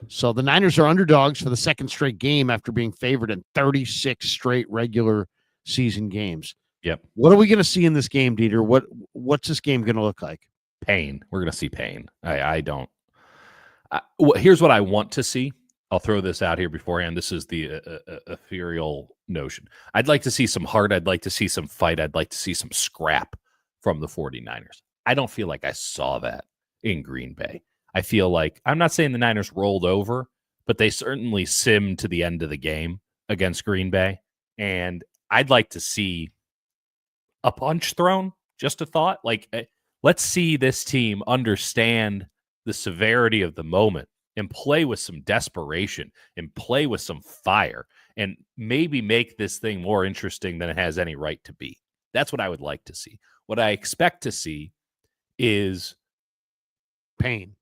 So the Niners are underdogs for the second straight game after being favored in 36 straight regular season games. Yep. What are we going to see in this game, Dieter? What's this game going to look like? Pain. We're going to see pain. I don't. Here's what I want to see. I'll throw this out here beforehand. This is the ethereal notion. I'd like to see some heart. I'd like to see some fight. I'd like to see some scrap from the 49ers. I don't feel like I saw that in Green Bay. I feel like, I'm not saying the Niners rolled over, but they certainly simmed to the end of the game against Green Bay. And I'd like to see a punch thrown, just a thought. Like, let's see this team understand the severity of the moment and play with some desperation and play with some fire and maybe make this thing more interesting than it has any right to be. That's what I would like to see. What I expect to see is pain.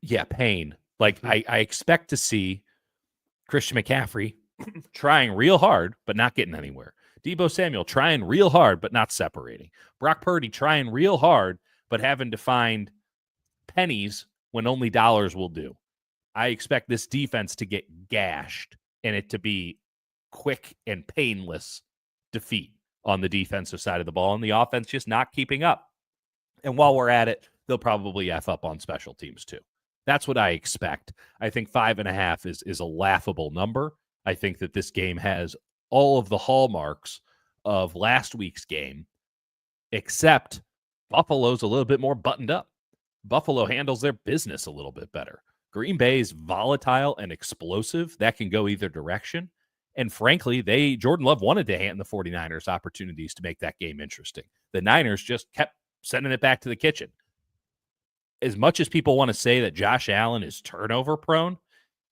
Yeah, pain. Like, I expect to see Christian McCaffrey trying real hard, but not getting anywhere. Deebo Samuel trying real hard, but not separating. Brock Purdy trying real hard, but having to find pennies when only dollars will do. I expect this defense to get gashed and it to be quick and painless defeat on the defensive side of the ball, and the offense just not keeping up. And while we're at it, they'll probably F up on special teams too. That's what I expect. I think 5.5 is a laughable number. I think that this game has all of the hallmarks of last week's game, except Buffalo's a little bit more buttoned up. Buffalo handles their business a little bit better. Green Bay's volatile and explosive. That can go either direction. And frankly, Jordan Love wanted to hand the 49ers opportunities to make that game interesting. The Niners just kept sending it back to the kitchen. As much as people want to say that Josh Allen is turnover prone,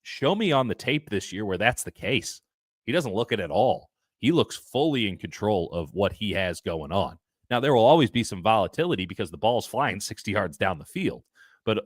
show me on the tape this year where that's the case. He doesn't look it at all. He looks fully in control of what he has going on. Now, there will always be some volatility because the ball's flying 60 yards down the field. But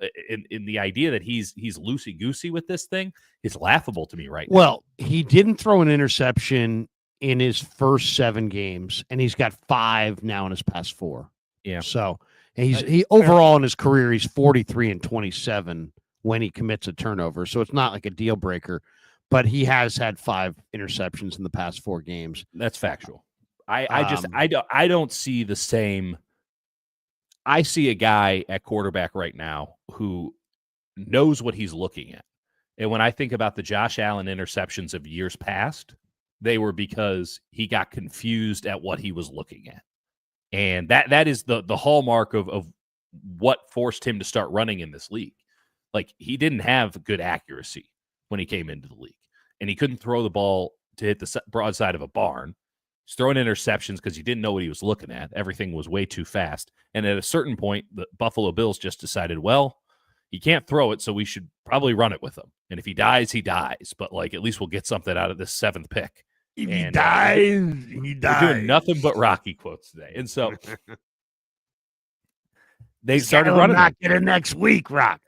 in the idea that he's loosey-goosey with this thing is laughable to me right now. Well, he didn't throw an interception in his first 7 games, and he's got 5 now in his past 4. Yeah. So he overall in his career, he's 43-27 when he commits a turnover. So it's not like a deal breaker, but he has had 5 interceptions in the past 4 games. That's factual. I don't see the same. I see a guy at quarterback right now who knows what he's looking at. And when I think about the Josh Allen interceptions of years past, they were because he got confused at what he was looking at. And that is the hallmark of what forced him to start running in this league. Like, he didn't have good accuracy when he came into the league, and he couldn't throw the ball to hit the broadside of a barn. He's throwing interceptions because he didn't know what he was looking at. Everything was way too fast. And at a certain point, the Buffalo Bills just decided, well, he can't throw it, so we should probably run it with him. And if he dies, he dies. But, like, at least we'll get something out of this 7th pick. If he dies, he dies. We're doing nothing but Rocky quotes today. And so they started running. Not get it next week, Rock.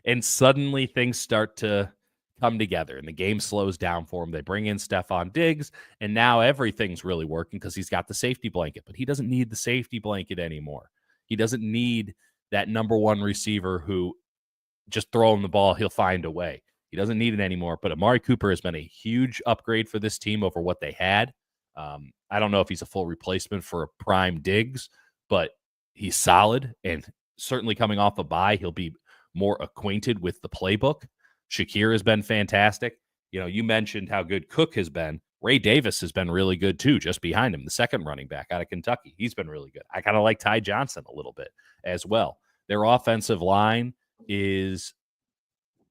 And suddenly things start to come together and the game slows down for him. They bring in Stephon Diggs, and now everything's really working because he's got the safety blanket, but he doesn't need the safety blanket anymore. He doesn't need that number 1 receiver who just throw him the ball, he'll find a way. He doesn't need it anymore, but Amari Cooper has been a huge upgrade for this team over what they had. I don't know if he's a full replacement for a prime Diggs, but he's solid, and certainly coming off a bye, he'll be more acquainted with the playbook. Shakir has been fantastic. You know, you mentioned how good Cook has been. Ray Davis has been really good too, just behind him, the second running back out of Kentucky. He's been really good. I kind of like Ty Johnson a little bit as well. Their offensive line is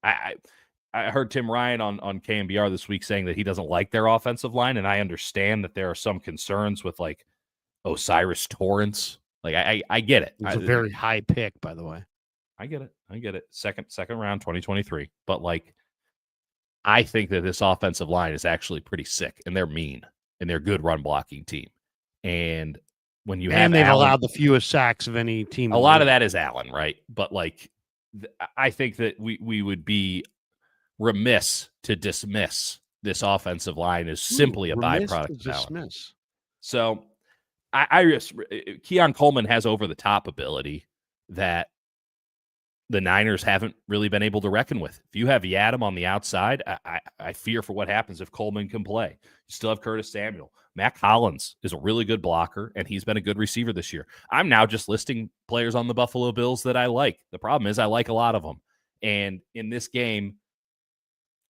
I heard Tim Ryan on KMBR this week saying that he doesn't like their offensive line, and I understand that there are some concerns with, like, Osiris Torrance. Like, I get it. It's a very high pick, by the way. I get it. Second round, 2023. But, like, I think that this offensive line is actually pretty sick, and they're mean, and they're a good run blocking team. And when you have And they've Allen, allowed the fewest sacks of any team. a lot of that is Allen, right? But like, I think that we would be remiss to dismiss this offensive line as simply a byproduct of Allen. So I just Keon Coleman has over the top ability that the Niners haven't really been able to reckon with. If you have Yadam on the outside, I fear for what happens if Coleman can play. You still have Curtis Samuel. Matt Collins is a really good blocker, and he's been a good receiver this year. I'm now just listing players on the Buffalo Bills that I like. The problem is I like a lot of them. And in this game,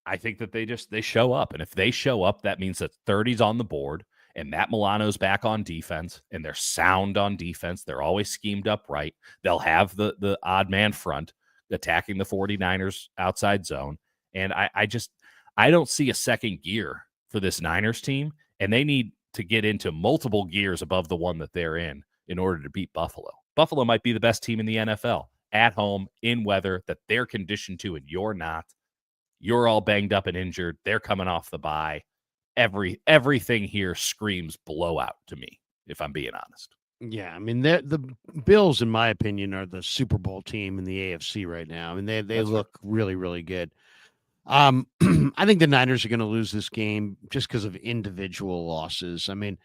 I think that they show up. And if they show up, that means that 30's on the board, and Matt Milano's back on defense, and they're sound on defense. They're always schemed up right. They'll have the odd man front attacking the 49ers outside zone. And I don't see a second gear for this Niners team, and they need to get into multiple gears above the one that they're in order to beat Buffalo. Buffalo might be the best team in the NFL at home in weather that they're conditioned to, and you're not. You're all banged up and injured. They're coming off the bye. Everything here screams blowout to me, if I'm being honest. Yeah, I mean, the Bills, in my opinion, are the Super Bowl team in the AFC right now. I mean, they look really, really good. I think the Niners are going to lose this game just because of individual losses. I mean,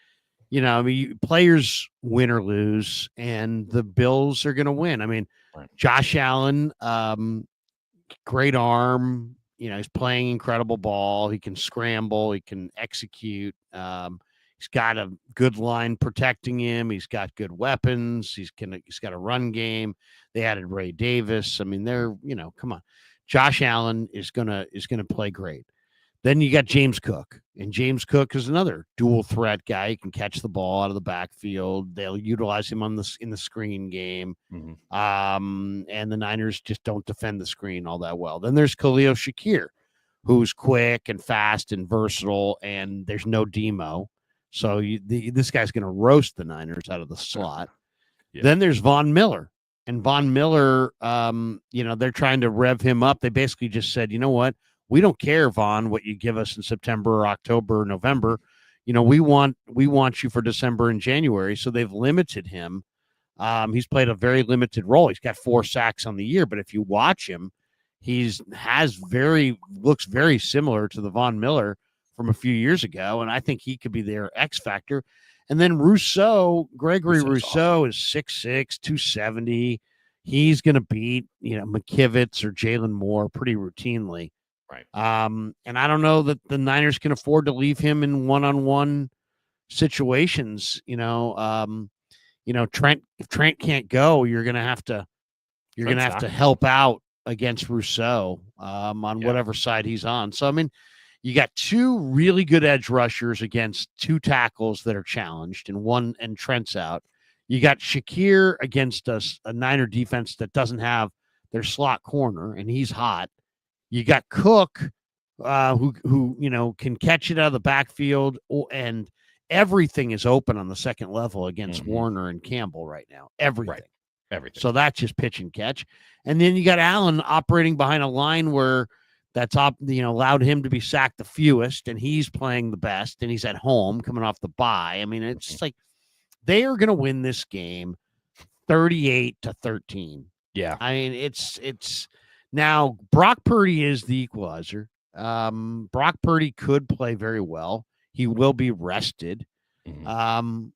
players win or lose, and the Bills are going to win. I mean, right. Josh Allen, great arm. He's playing incredible ball. He can scramble. He can execute. He's got a good line protecting him. He's got good weapons. He's got a run game. They added Ray Davis. I mean, come on. Josh Allen is gonna play great. Then you got James Cook, and James Cook is another dual threat guy. He can catch the ball out of the backfield. They'll utilize him in the screen game. Mm-hmm. And the Niners just don't defend the screen all that well. Then there's Khalil Shakir, who's quick and fast and versatile, and there's no Demo. So this guy's going to roast the Niners out of the slot. Yeah. Then there's Von Miller. And Von Miller, they're trying to rev him up. They basically just said, you know what? We don't care, Von, what you give us in September or October or November. We want you for December and January. So they've limited him. He's played a very limited role. He's got 4 sacks on the year, but if you watch him, looks very similar to the Von Miller from a few years ago, and I think he could be their X factor. And then Gregory Rousseau is 6'6", 270. He's going to beat, McKivitz or Jalen Moore pretty routinely. Right. And I don't know that the Niners can afford to leave him in one-on-one situations. Trent, if Trent can't go, you're going to have to help out against Rousseau on whatever side he's on. So, I mean, you got 2 really good edge rushers against 2 tackles that are challenged, and Trent's out. You got Shakir against a Niner defense that doesn't have their slot corner, and he's hot. You got Cook, who can catch it out of the backfield, and everything is open on the second level against Warner and Campbell right now. Everything. Right. Everything. So that's just pitch and catch. And then you got Allen operating behind a line where that's allowed him to be sacked the fewest, and he's playing the best, and he's at home coming off the bye. I mean, it's like they are going to win this game 38-13. Yeah. I mean, it's now Brock Purdy is the equalizer. Brock Purdy could play very well. He will be rested. And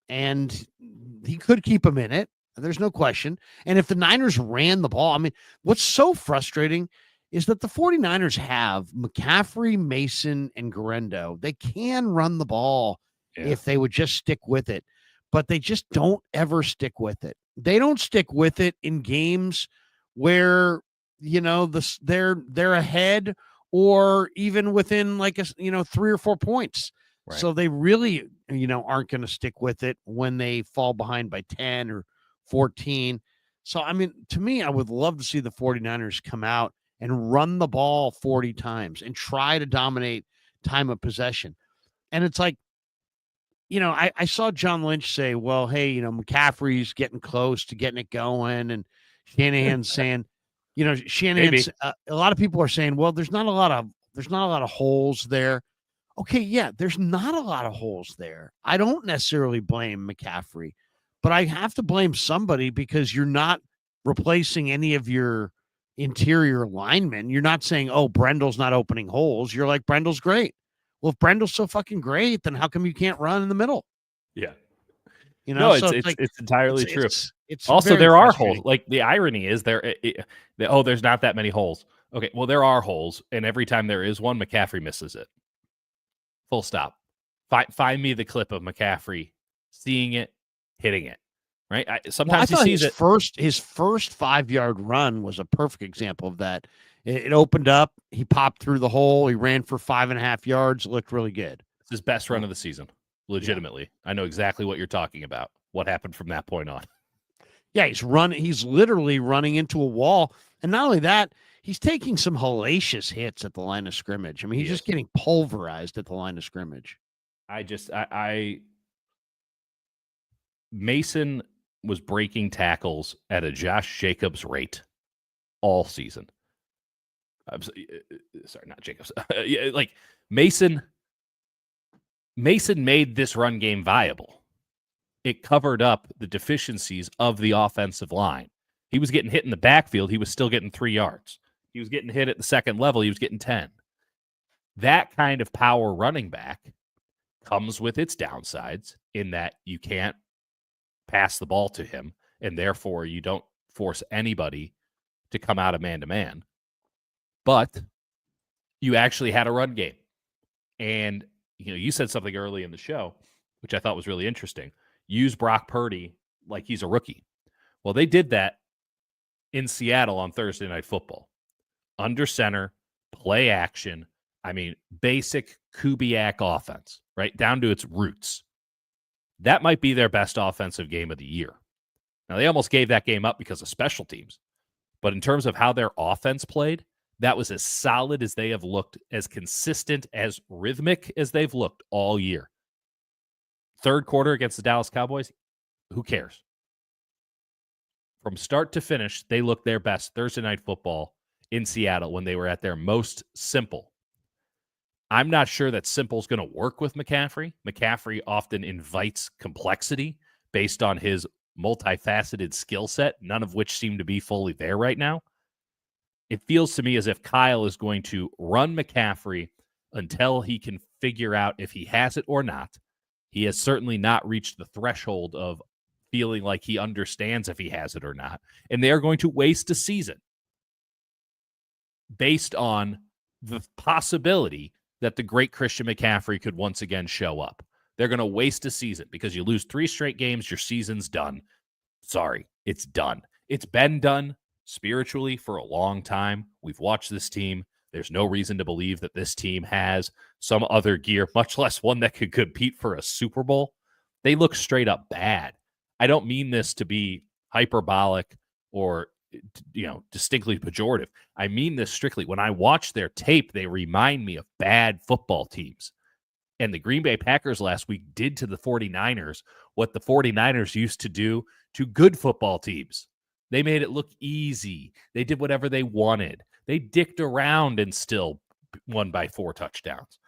he could keep him in it. There's no question. And if the Niners ran the ball, I mean, what's so frustrating is that the 49ers have McCaffrey, Mason, and Garendo. They can run the ball if they would just stick with it, but they just don't ever stick with it. They don't stick with it in games where, they're ahead or even within 3 or 4 points. Right. So they really, aren't going to stick with it when they fall behind by 10 or 14. So, I mean, to me, I would love to see the 49ers come out and run the ball 40 times and try to dominate time of possession. And it's like, I saw John Lynch say, well, hey, McCaffrey's getting close to getting it going. And Shanahan's saying, a lot of people are saying, well, there's not a lot of holes there. Okay, yeah, there's not a lot of holes there. I don't necessarily blame McCaffrey, but I have to blame somebody because you're not replacing any of your interior linemen. You're not saying, oh, Brendel's not opening holes. You're like, Brendel's great. Well, if Brendel's so fucking great, then how come you can't run in the middle? Yeah. You know, No, so it's entirely true. It's Also, very there are frustrating. holes. Like the irony is there's not that many holes. Okay, well, there are holes, and every time there is one, McCaffrey misses it. Full stop. Find me the clip of McCaffrey seeing it, hitting it. Right? Sometimes he sees it. His first 5-yard run was a perfect example of that. It opened up. He popped through the hole. He ran for 5.5 yards. It looked really good. It's his best run of the season. Legitimately. Yeah. I know exactly what you're talking about. What happened from that point on. Yeah, he's literally running into a wall. And not only that, he's taking some hellacious hits at the line of scrimmage. I mean, he's just getting pulverized at the line of scrimmage. Mason was breaking tackles at a Josh Jacobs rate all season. Sorry, not Jacobs. Like Mason made this run game viable. It covered up the deficiencies of the offensive line. He was getting hit in the backfield. He was still getting 3 yards. He was getting hit at the second level. He was getting 10. That kind of power running back comes with its downsides in that you can't pass the ball to him, and therefore you don't force anybody to come out of man-to-man. But you actually had a run game. And you said something early in the show, which I thought was really interesting. Use Brock Purdy like he's a rookie. Well, they did that in Seattle on Thursday Night Football. Under center, play action. I mean, basic Kubiak offense, right? Down to its roots. That might be their best offensive game of the year. Now, they almost gave that game up because of special teams. But in terms of how their offense played, that was as solid as they have looked, as consistent, as rhythmic as they've looked all year. Third quarter against the Dallas Cowboys, who cares? From start to finish, they looked their best Thursday Night Football in Seattle when they were at their most simple. I'm not sure that simple is going to work with McCaffrey. McCaffrey often invites complexity based on his multifaceted skill set, none of which seem to be fully there right now. It feels to me as if Kyle is going to run McCaffrey until he can figure out if he has it or not. He has certainly not reached the threshold of feeling like he understands if he has it or not. And they are going to waste a season based on the possibility that the great Christian McCaffrey could once again show up. They're going to waste a season because you lose 3 straight games, your season's done. Sorry, it's done. It's been done spiritually for a long time. We've watched this team. There's no reason to believe that this team has some other gear, much less one that could compete for a Super Bowl. They look straight up bad. I don't mean this to be hyperbolic or distinctly pejorative. I mean this strictly. When I watch their tape, they remind me of bad football teams. And the Green Bay Packers last week did to the 49ers what the 49ers used to do to good football teams. They made it look easy. They did whatever they wanted. They dicked around and still won by 4 touchdowns.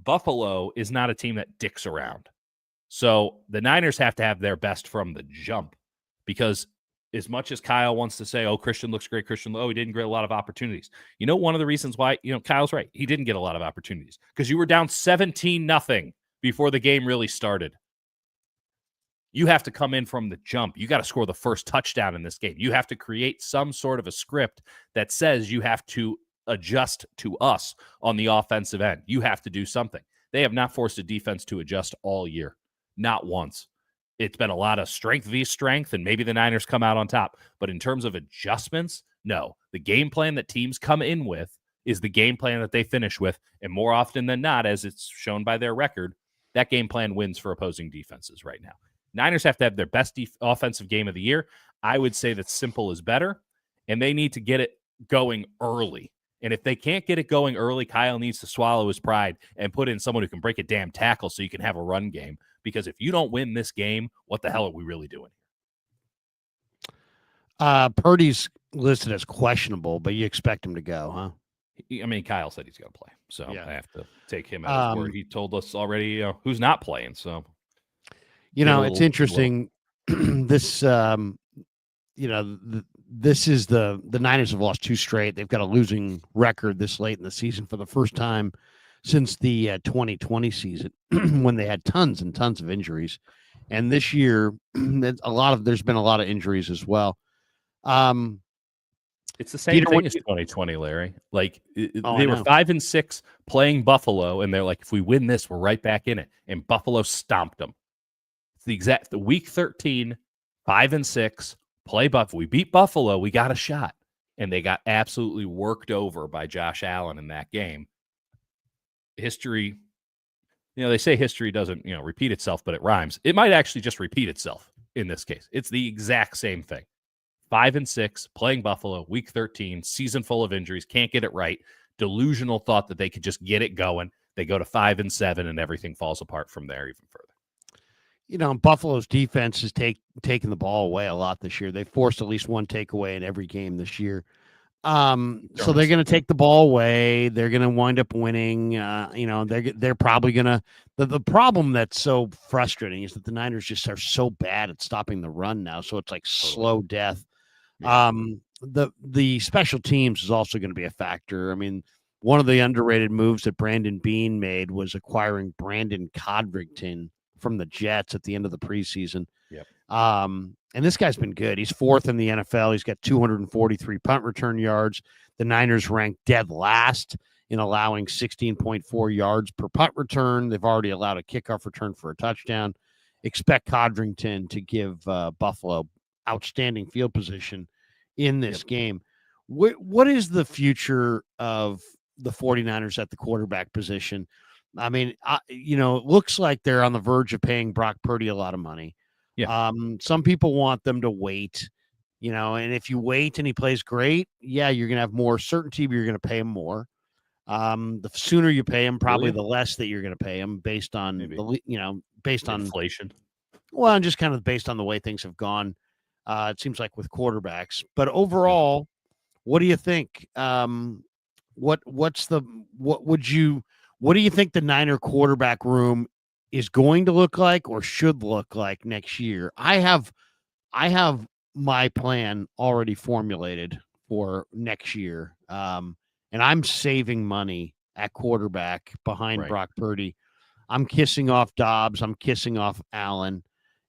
Buffalo is not a team that dicks around. So the Niners have to have their best from the jump, because as much as Kyle wants to say, oh, Christian looks great, he didn't get a lot of opportunities. One of the reasons why, Kyle's right. He didn't get a lot of opportunities because you were down 17-0 before the game really started. You have to come in from the jump. You got to score the first touchdown in this game. You have to create some sort of a script that says you have to adjust to us on the offensive end. You have to do something. They have not forced a defense to adjust all year. Not once. It's been a lot of strength v. strength, and maybe the Niners come out on top. But in terms of adjustments, no. The game plan that teams come in with is the game plan that they finish with. And more often than not, as it's shown by their record, that game plan wins for opposing defenses right now. Niners have to have their best offensive game of the year. I would say that simple is better, and they need to get it going early. And if they can't get it going early, Kyle needs to swallow his pride and put in someone who can break a damn tackle so you can have a run game. Because if you don't win this game, what the hell are we really doing here? Purdy's listed as questionable, but you expect him to go, huh? I mean, Kyle said he's going to play. So Yeah. I have to take him at his word. He told us already who's not playing. So You get a know, it's little low. interesting. This, this is the Niners have lost 2 straight. They've got a losing record this late in the season for the first time since the 2020 season when they had tons and tons of injuries. And this year, there's been a lot of injuries as well. It's the same Peter, thing as 2020, Larry. Like they were know. 5-6 playing Buffalo, and they're like, if we win this, we're right back in it. And Buffalo stomped them. It's the week 13, 5-6, play Buffalo. We beat Buffalo, we got a shot. And they got absolutely worked over by Josh Allen in that game. History, they say history doesn't, repeat itself, but it rhymes. It might actually just repeat itself in this case. It's the exact same thing. 5-6, playing Buffalo, week 13, season full of injuries, can't get it right. Delusional thought that they could just get it going. They go to 5-7, and everything falls apart from there even further. Buffalo's defense has taken the ball away a lot this year. They forced at least one takeaway in every game this year. So they're going to take the ball away. They're going to wind up winning. They're probably going to. The problem that's so frustrating is that the Niners just are so bad at stopping the run now. So it's like slow death. Yeah. The special teams is also going to be a factor. I mean, one of the underrated moves that Brandon Beane made was acquiring Brandon Codrington from the Jets at the end of the preseason. Yep. And this guy's been good. He's 4th in the NFL. He's got 243 punt return yards. The Niners rank dead last in allowing 16.4 yards per punt return. They've already allowed a kickoff return for a touchdown. Expect Codrington to give Buffalo outstanding field position in this game. What is the future of the 49ers at the quarterback position? I mean, it looks like they're on the verge of paying Brock Purdy a lot of money. Yeah. Some people want them to wait, and if you wait and he plays great, you're going to have more certainty, but you're going to pay him more. The sooner you pay him, probably the less that you're going to pay him based on based on inflation. Well, and just kind of based on the way things have gone. It seems like with quarterbacks, but overall, what do you think? What do you think the Niner quarterback room is going to look like or should look like next year? I have my plan already formulated for next year. And I'm saving money at quarterback behind Brock Purdy. I'm kissing off Dobbs. I'm kissing off Allen.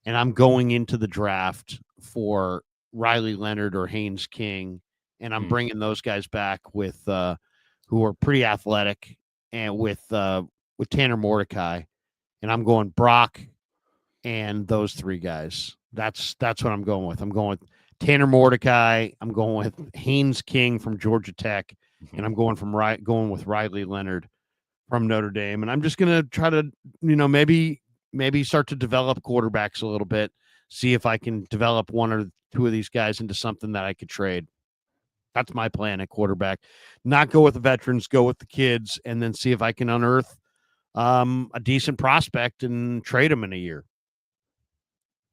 And I'm going into the draft for Riley Leonard or Haynes King. And I'm bringing those guys back with who are pretty athletic and with Tanner Mordecai. And I'm going Brock and those 3 guys. That's what I'm going with. I'm going with Tanner Mordecai. I'm going with Haynes King from Georgia Tech, and I'm going with Riley Leonard from Notre Dame. And I'm just going to try to, maybe start to develop quarterbacks a little bit, see if I can develop 1 or 2 of these guys into something that I could trade. That's my plan at quarterback. Not go with the veterans, go with the kids, and then see if I can unearth a decent prospect and trade him in a year.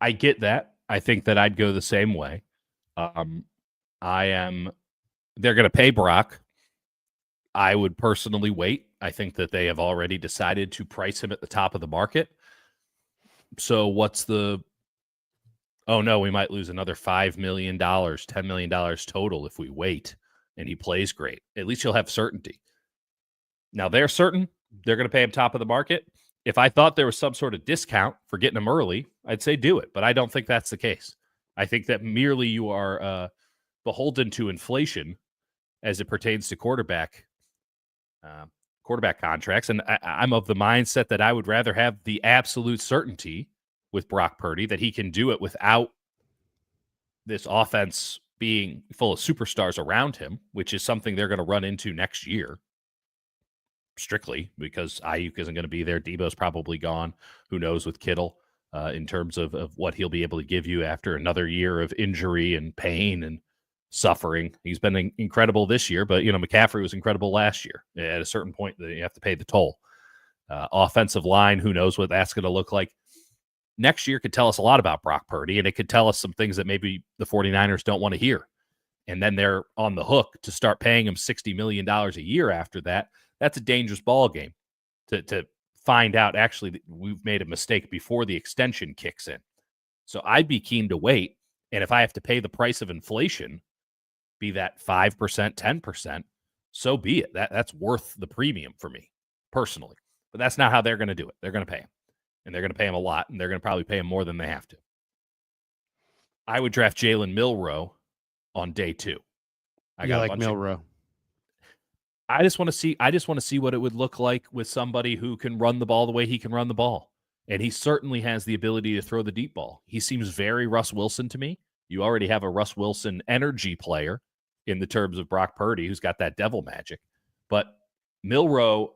I get that. I think that I'd go the same way. They're going to pay Brock. I would personally wait. I think that they have already decided to price him at the top of the market. So oh no, we might lose another $5 million, $10 million total if we wait and he plays great. At least you'll have certainty. Now they're certain they're going to pay him top of the market. If I thought there was some sort of discount for getting him early, I'd say do it. But I don't think that's the case. I think that merely you are beholden to inflation as it pertains to quarterback contracts. And I'm of the mindset that I would rather have the absolute certainty with Brock Purdy that he can do it without this offense being full of superstars around him, which is something they're going to run into next year. Strictly because Ayuk isn't going to be there. Debo's probably gone. Who knows with Kittle in terms of what he'll be able to give you after another year of injury and pain and suffering. He's been incredible this year, but McCaffrey was incredible last year. At a certain point, you have to pay the toll. Offensive line, who knows what that's going to look like. Next year could tell us a lot about Brock Purdy, and it could tell us some things that maybe the 49ers don't want to hear. And then they're on the hook to start paying him $60 million a year after that. that's a dangerous ball game to find out actually that we've made a mistake before the extension kicks in. So I'd be keen to wait. And if I have to pay the price of inflation, be that 5%, 10%, so be it. That's worth the premium for me personally. But that's not how they're going to do it. They're going to pay him. And they're going to pay him a lot. And they're going to probably pay him more than they have to. I would draft Jalen Milroe on day 2. I got like Milroe. I just want to see what it would look like with somebody who can run the ball the way he can run the ball. And he certainly has the ability to throw the deep ball. He seems very Russ Wilson to me. You already have a Russ Wilson energy player in the terms of Brock Purdy, who's got that devil magic. But Milroe,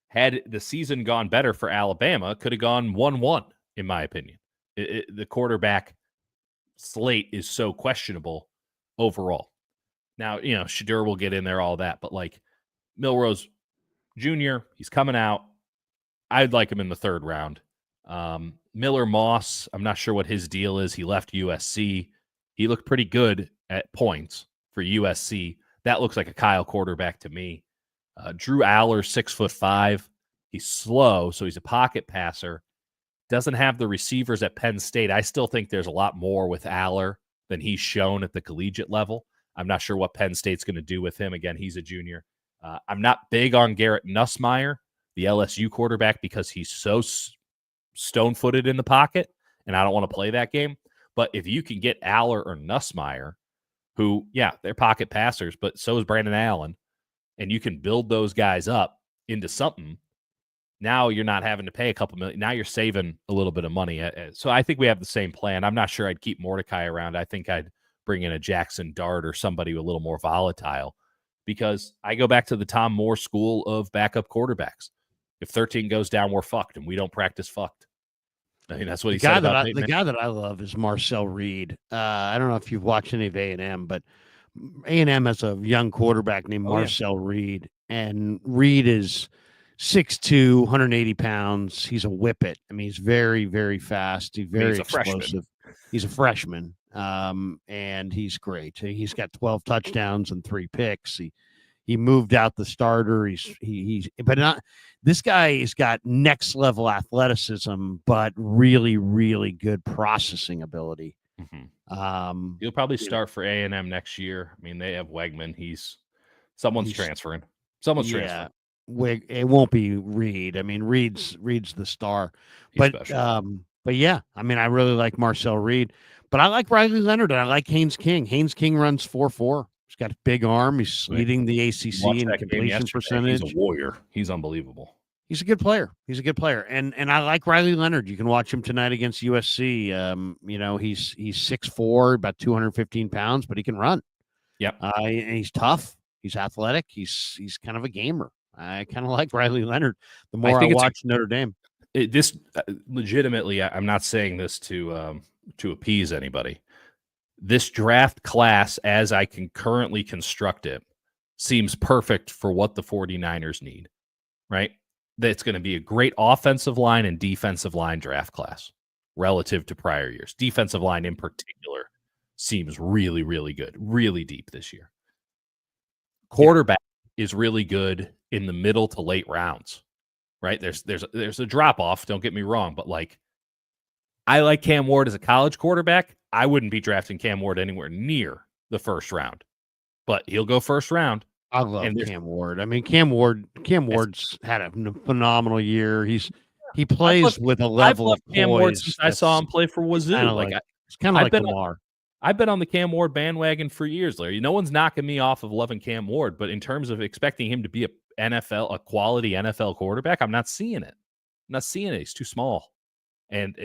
had the season gone better for Alabama, could have gone 1-1, in my opinion. The quarterback slate is so questionable overall. Now, Shadur will get in there, all that. But, like, Milroe's junior, he's coming out. I'd like him in the 3rd round. Miller Moss, I'm not sure what his deal is. He left USC. He looked pretty good at points for USC. That looks like a Kyle quarterback to me. Drew Aller, 6'5". He's slow, so he's a pocket passer. Doesn't have the receivers at Penn State. I still think there's a lot more with Aller than he's shown at the collegiate level. I'm not sure what Penn State's going to do with him. Again, he's a junior. I'm not big on Garrett Nussmeier, the LSU quarterback, because he's so stone-footed in the pocket, and I don't want to play that game. But if you can get Aller or Nussmeier, who, yeah, they're pocket passers, but so is Brandon Allen, and you can build those guys up into something, now you're not having to pay a couple million. Now you're saving a little bit of money. So I think we have the same plan. I'm not sure I'd keep Mordecai around. I think I'd bring in a Jackson Dart or somebody a little more volatile, because I go back to the Tom Moore school of backup quarterbacks. If 13 goes down, we're fucked, and we don't practice fucked. I mean, that's what he said about the guy that I love is Marcel Reed. I don't know if you've watched any of A&M, but A&M has a young quarterback named Marcel Reed, and Reed is 6'2", 180 pounds. He's a whippet. I mean, he's very, very fast. He's very explosive. He's a freshman, and he's great. He's got 12 touchdowns and 3 picks. He moved out the starter. This guy has got next level athleticism, but really, really good processing ability. Mm-hmm. He'll probably start for A&M next year. I mean, they have Wegman. Someone's transferring. Transferring. It won't be Reed. I mean, Reed's the star. But yeah, I mean, I really like Marcel Reed, but I like Riley Leonard and I like Haynes King. Haynes King runs 4.4. He's got a big arm. He's leading the ACC in completion percentage. He's a warrior. He's unbelievable. He's a good player. And I like Riley Leonard. You can watch him tonight against USC. He's 6'4", about 215 pounds, but he can run. Yep. And he's tough. He's athletic. He's kind of a gamer. I kind of like Riley Leonard the more I watch Notre Dame. Legitimately, I'm not saying this to appease anybody. This draft class, as I can currently construct it, seems perfect for what the 49ers need, right? That's going to be a great offensive line and defensive line draft class relative to prior years. Defensive line in particular seems really, really good, really deep this year. Quarterback is really good in the middle to late rounds, right? There's a drop off. Don't get me wrong, but like, I like Cam Ward as a college quarterback. I wouldn't be drafting Cam Ward anywhere near the 1st round, but he'll go 1st round. I love Cam Ward. I mean, Cam Ward's had a phenomenal year. He plays with a level of Cam Ward since I saw him play for Wazoo. It's kind of like Lamar. I've been on the Cam Ward bandwagon for years, Larry. No one's knocking me off of loving Cam Ward, but in terms of expecting him to be a quality NFL quarterback, I'm not seeing it. He's too small and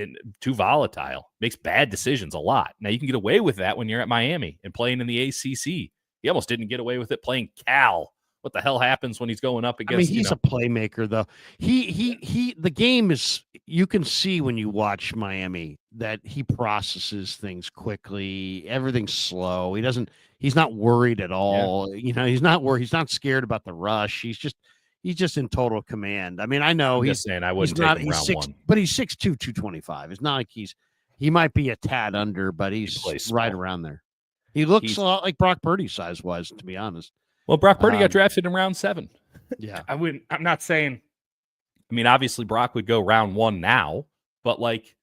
too volatile. Makes bad decisions a lot. Now, you can get away with that when you're at Miami and playing in the ACC. He almost didn't get away with it playing Cal. What the hell happens when he's going up against? I mean, he's a playmaker, though. The game is. You can see when you watch Miami that he processes things quickly. Everything's slow. He's not worried at all. Yeah. He's not worried. He's not scared about the rush. He's just in total command. I mean, I know he's saying I wouldn't take him round 1, but he's 6'2", 225. It's not like he might be a tad under, but he's right around there. He looks a lot like Brock Purdy size-wise, to be honest. Well, Brock Purdy got drafted in round 7. Yeah. I'm not saying, I mean, obviously Brock would go round 1 now, but like,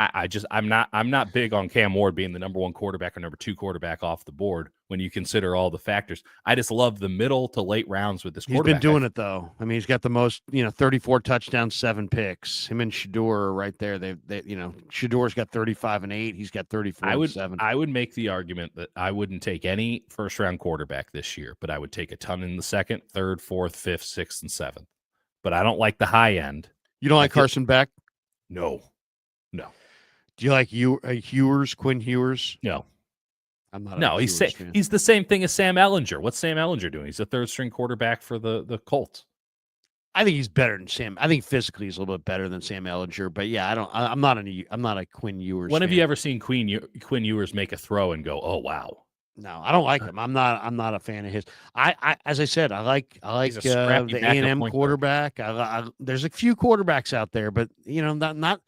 I'm not big on Cam Ward being the number 1 quarterback or number 2 quarterback off the board when you consider all the factors. I just love the middle to late rounds with this He's quarterback. been doing it though. I mean, he's got the most, 34 touchdowns, 7 picks. Him and Shador are right there. They Shador's got 35 and 8. He's got 34 and 7. I would make the argument that I wouldn't take any first round quarterback this year, but I would take a ton in the 2nd, 3rd, 4th, 5th, 6th, and 7th. But I don't like the high end. You don't like Carson Beck? No. Do you like Quinn Ewers? No. I'm not. No, he's the same thing as Sam Ehlinger. What's Sam Ehlinger doing? He's a 3rd string quarterback for the Colts. I think he's better than Sam. I think physically he's a little bit better than Sam Ehlinger. But yeah, I'm not a Quinn Ewers. When have fan. you ever seen Quinn Ewers make a throw and go, "Oh wow"? No, I don't like him. I'm not a fan of his. As I said, I like scrappy the backup A&M point guard. quarterback. There's a few quarterbacks out there, but not.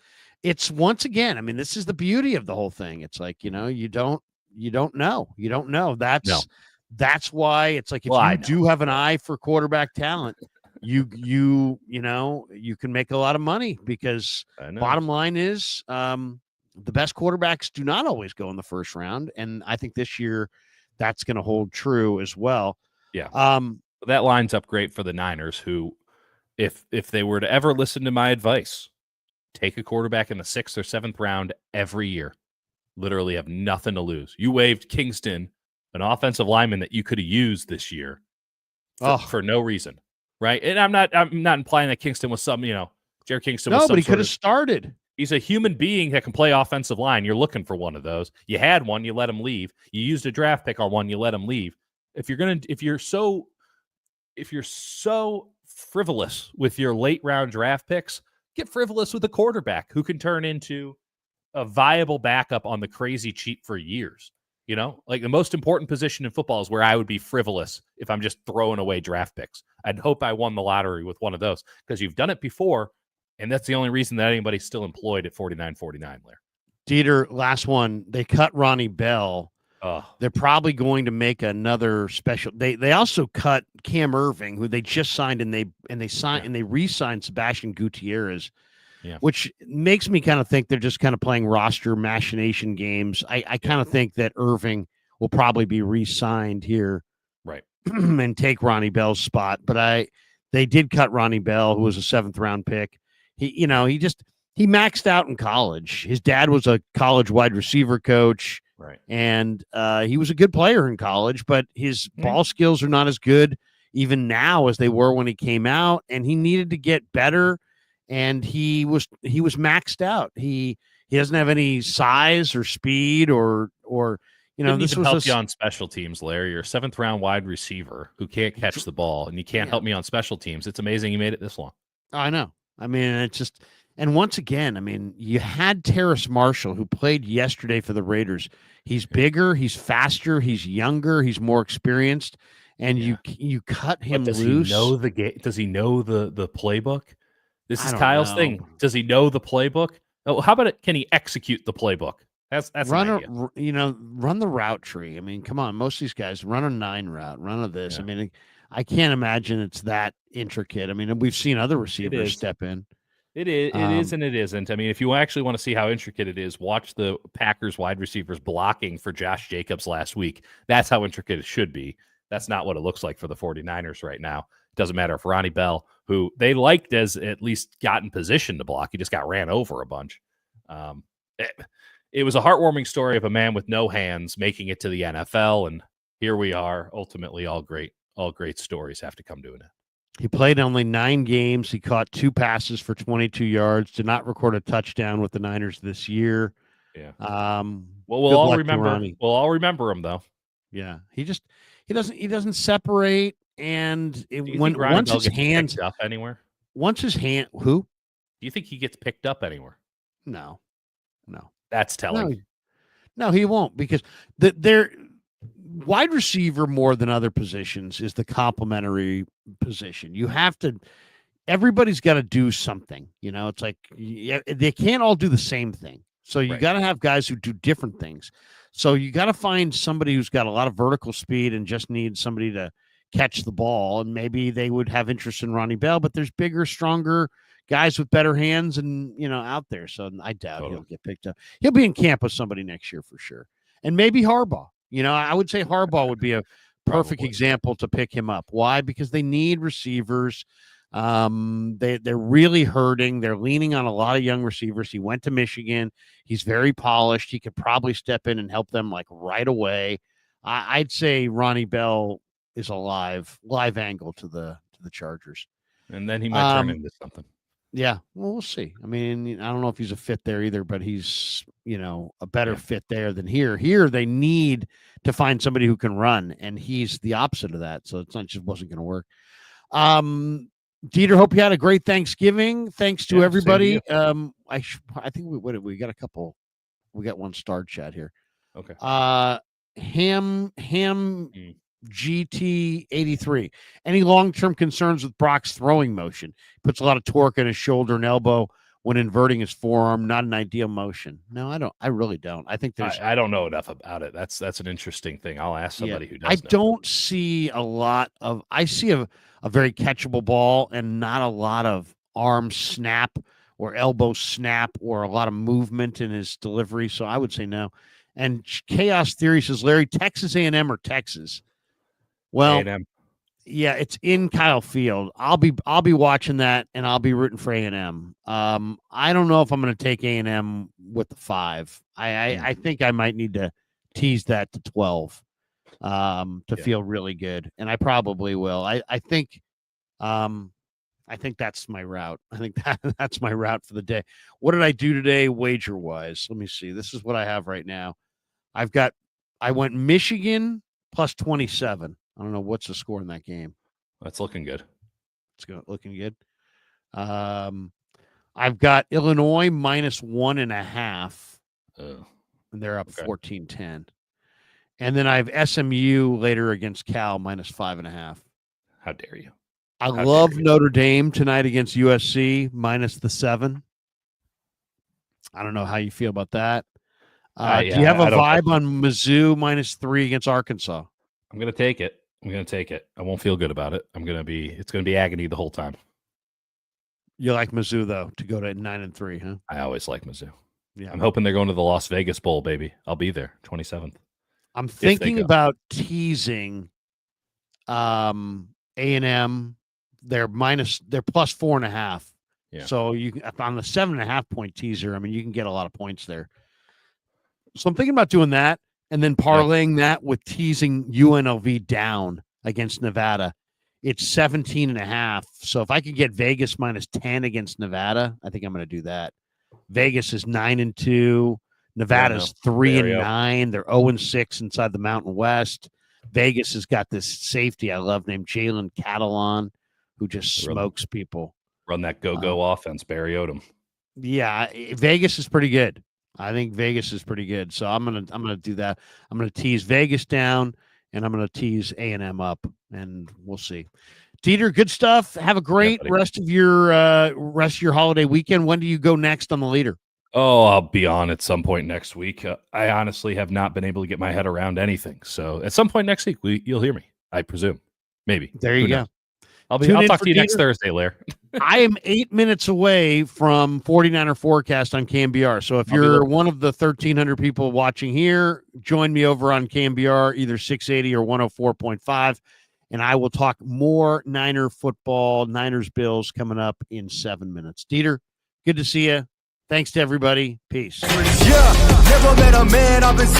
It's once again. I mean, this is the beauty of the whole thing. It's like you don't know. That's why it's like if you do have an eye for quarterback talent, you can make a lot of money because bottom line is the best quarterbacks do not always go in the first round, and I think this year that's going to hold true as well. Yeah. That lines up great for the Niners, who, if they were to ever listen to my advice, take a quarterback in the 6th or 7th round every year. Literally have nothing to lose. You waived Kingston, an offensive lineman that you could have used this year for no reason, right? And I'm not implying that Kingston was some, Jared Kingston was some but he could have started. He He's a human being that can play offensive line. You're looking for one of those. You had one, you let him leave. You used a draft pick on one, you let him leave. If you're so frivolous with your late round draft picks, get frivolous with a quarterback who can turn into a viable backup on the crazy cheap for years. Like the most important position in football is where I would be frivolous if I'm just throwing away draft picks. I'd hope I won the lottery with one of those because you've done it before. And that's the only reason that anybody's still employed at 49.49, Lair. Dieter, last one. They cut Ronnie Bell. They're probably going to make another special. They also cut Cam Irving, who they just signed, and they re-signed Sebastian Gutierrez, which makes me kind of think they're just kind of playing roster machination games. I kind of think that Irving will probably be re-signed here, right, and take Ronnie Bell's spot. But they did cut Ronnie Bell, who was a 7th round pick. He maxed out in college. His dad was a college wide receiver coach. Right. And he was a good player in college, but his ball skills are not as good even now as they were when he came out, and he needed to get better, and he was maxed out. He doesn't have any size or speed or this was help you on special teams, Larry. You're a 7th round wide receiver who can't catch the ball, and you can't help me on special teams. It's amazing you made it this long. I know. I mean, it's just, and once again, I mean, you had Terrace Marshall, who played yesterday for the Raiders. He's bigger, he's faster, he's younger, he's more experienced, and you cut him loose. Does he know the game? Does he know the playbook? This is Kyle's thing. Does he know the playbook? Oh, how about it? Can he execute the playbook? That's run the route tree. I mean, come on, most of these guys run a 9 route, run a this. I mean, I can't imagine it's that intricate. I mean, we've seen other receivers step in. It is and it isn't. I mean, if you actually want to see how intricate it is, watch the Packers wide receivers blocking for Josh Jacobs last week. That's how intricate it should be. That's not what it looks like for the 49ers right now. It doesn't matter if Ronnie Bell, who they liked as at least got in position to block, he just got ran over a bunch. It was a heartwarming story of a man with no hands making it to the NFL, and here we are. Ultimately, all great stories have to come to an end. He played only 9 games. He caught 2 passes for 22 yards. Did not record a touchdown with the Niners this year. Yeah. Well, we'll all remember. We'll all remember him though. Yeah. He doesn't separate. And once his hands up anywhere. Once his hand, who? Do you think he gets picked up anywhere? No. That's telling. No, he won't, because they're wide receiver more than other positions is the complementary position. Everybody's got to do something. It's like they can't all do the same thing. So you got to have guys who do different things. So you got to find somebody who's got a lot of vertical speed and just needs somebody to catch the ball, and maybe they would have interest in Ronnie Bell, but there's bigger, stronger guys with better hands and, out there. So I doubt he'll get picked up. He'll be in camp with somebody next year for sure. And maybe Harbaugh. I would say Harbaugh would be a perfect example to pick him up. Why? Because they need receivers. They're really hurting. They're leaning on a lot of young receivers. He went to Michigan. He's very polished. He could probably step in and help them like right away. I'd say Ronnie Bell is a live angle to the Chargers. And then he might turn into something. Yeah, well, we'll see. I mean, I don't know if he's a fit there either, but he's, a better fit there than here. Here, they need to find somebody who can run, and he's the opposite of that. So it's not just wasn't going to work. Dieter, hope you had a great Thanksgiving. Thanks to everybody. I think we got a couple. We got one star chat here. Okay. Ham GT83. Any long-term concerns with Brock's throwing motion? Puts a lot of torque in his shoulder and elbow when inverting his forearm. Not an ideal motion. No, I don't. I really don't. I think there's. I don't know enough about it. That's an interesting thing. I'll ask somebody who does. I don't see a lot of. I see a very catchable ball and not a lot of arm snap or elbow snap or a lot of movement in his delivery. So I would say no. And Chaos Theory says, Larry, Texas A&M or Texas? Well, A&M. Yeah, it's in Kyle Field. I'll be watching that, and I'll be rooting for A&M. I don't know if I'm going to take A&M with the 5. I think I might need to tease that to 12 to feel really good, and I probably will. I think that's my route. I think that's my route for the day. What did I do today, wager wise? Let me see. This is what I have right now. I went Michigan plus 27. I don't know what's the score in that game. That's looking good. It's looking good. I've got Illinois minus 1.5. And they're up 14-10. And then I have SMU later against Cal minus 5.5. How dare you? I love Notre Dame tonight against USC minus the 7. I don't know how you feel about that. Do you have a vibe on Mizzou minus 3 against Arkansas? I'm going to take it. I won't feel good about it. It's going to be agony the whole time. You like Mizzou, though, to go to 9-3, huh? I always like Mizzou. Yeah. I'm hoping they're going to the Las Vegas Bowl, baby. I'll be there, 27th. I'm thinking about teasing A&M. They're plus 4.5. Yeah. So on the 7.5 point teaser, I mean, you can get a lot of points there. So I'm thinking about doing that. And then parlaying that with teasing UNLV down against Nevada. It's 17.5. So if I could get Vegas minus 10 against Nevada, I think I'm going to do that. Vegas is 9-2. Nevada's 3-9. They're 0-6 inside the Mountain West. Vegas has got this safety I love named Jalen Catalon, who just smokes people. Run that go offense, Barry Odom. Yeah, Vegas is pretty good. I think Vegas is pretty good. So I'm gonna do that. I'm gonna tease Vegas down, and I'm gonna tease A&M up, and we'll see. Dieter, good stuff. Have a great rest of your holiday weekend. When do you go next on the leader? Oh, I'll be on at some point next week. I honestly have not been able to get my head around anything. So at some point next week, you'll hear me. I presume, maybe. There you go. I'll talk to you next Thursday, Lair. I am 8 minutes away from 49er Forecast on KMBR. So if you're one of the 1,300 people watching here, join me over on KMBR, either 680 or 104.5. And I will talk more Niner football, Niners Bills coming up in 7 minutes. Dieter, good to see you. Thanks to everybody. Peace. Yeah, never met a man I've been